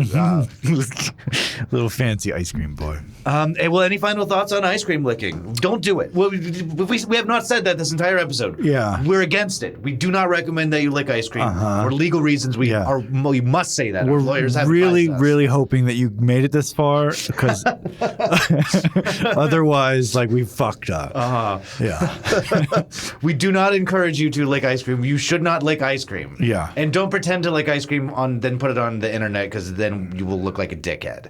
Little fancy ice cream boy. Well, any final thoughts on ice cream licking? Don't do it. Well, we have not said that this entire episode. Yeah. We're against it. We do not recommend that you lick ice cream. For legal reasons, we must say that. We're Our lawyers have really, advised us. really hoping that you made it this far, because otherwise, like, we fucked up. Yeah. We do not encourage you to lick ice cream. You should not lick ice cream. Yeah. And don't pretend to lick ice cream then put it on the internet, because then you will look like a dickhead.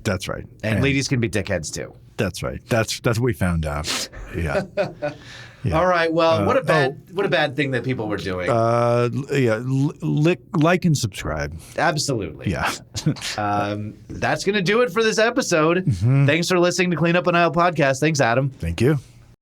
That's right. And ladies can be dickheads too. That's right. That's what we found out. Yeah. Yeah. All right. Well, what a bad thing that people were doing. Like and subscribe. Absolutely. Yeah. That's going to do it for this episode. Thanks for listening to Clean Up an Aisle podcast. Thanks, Adam. Thank you.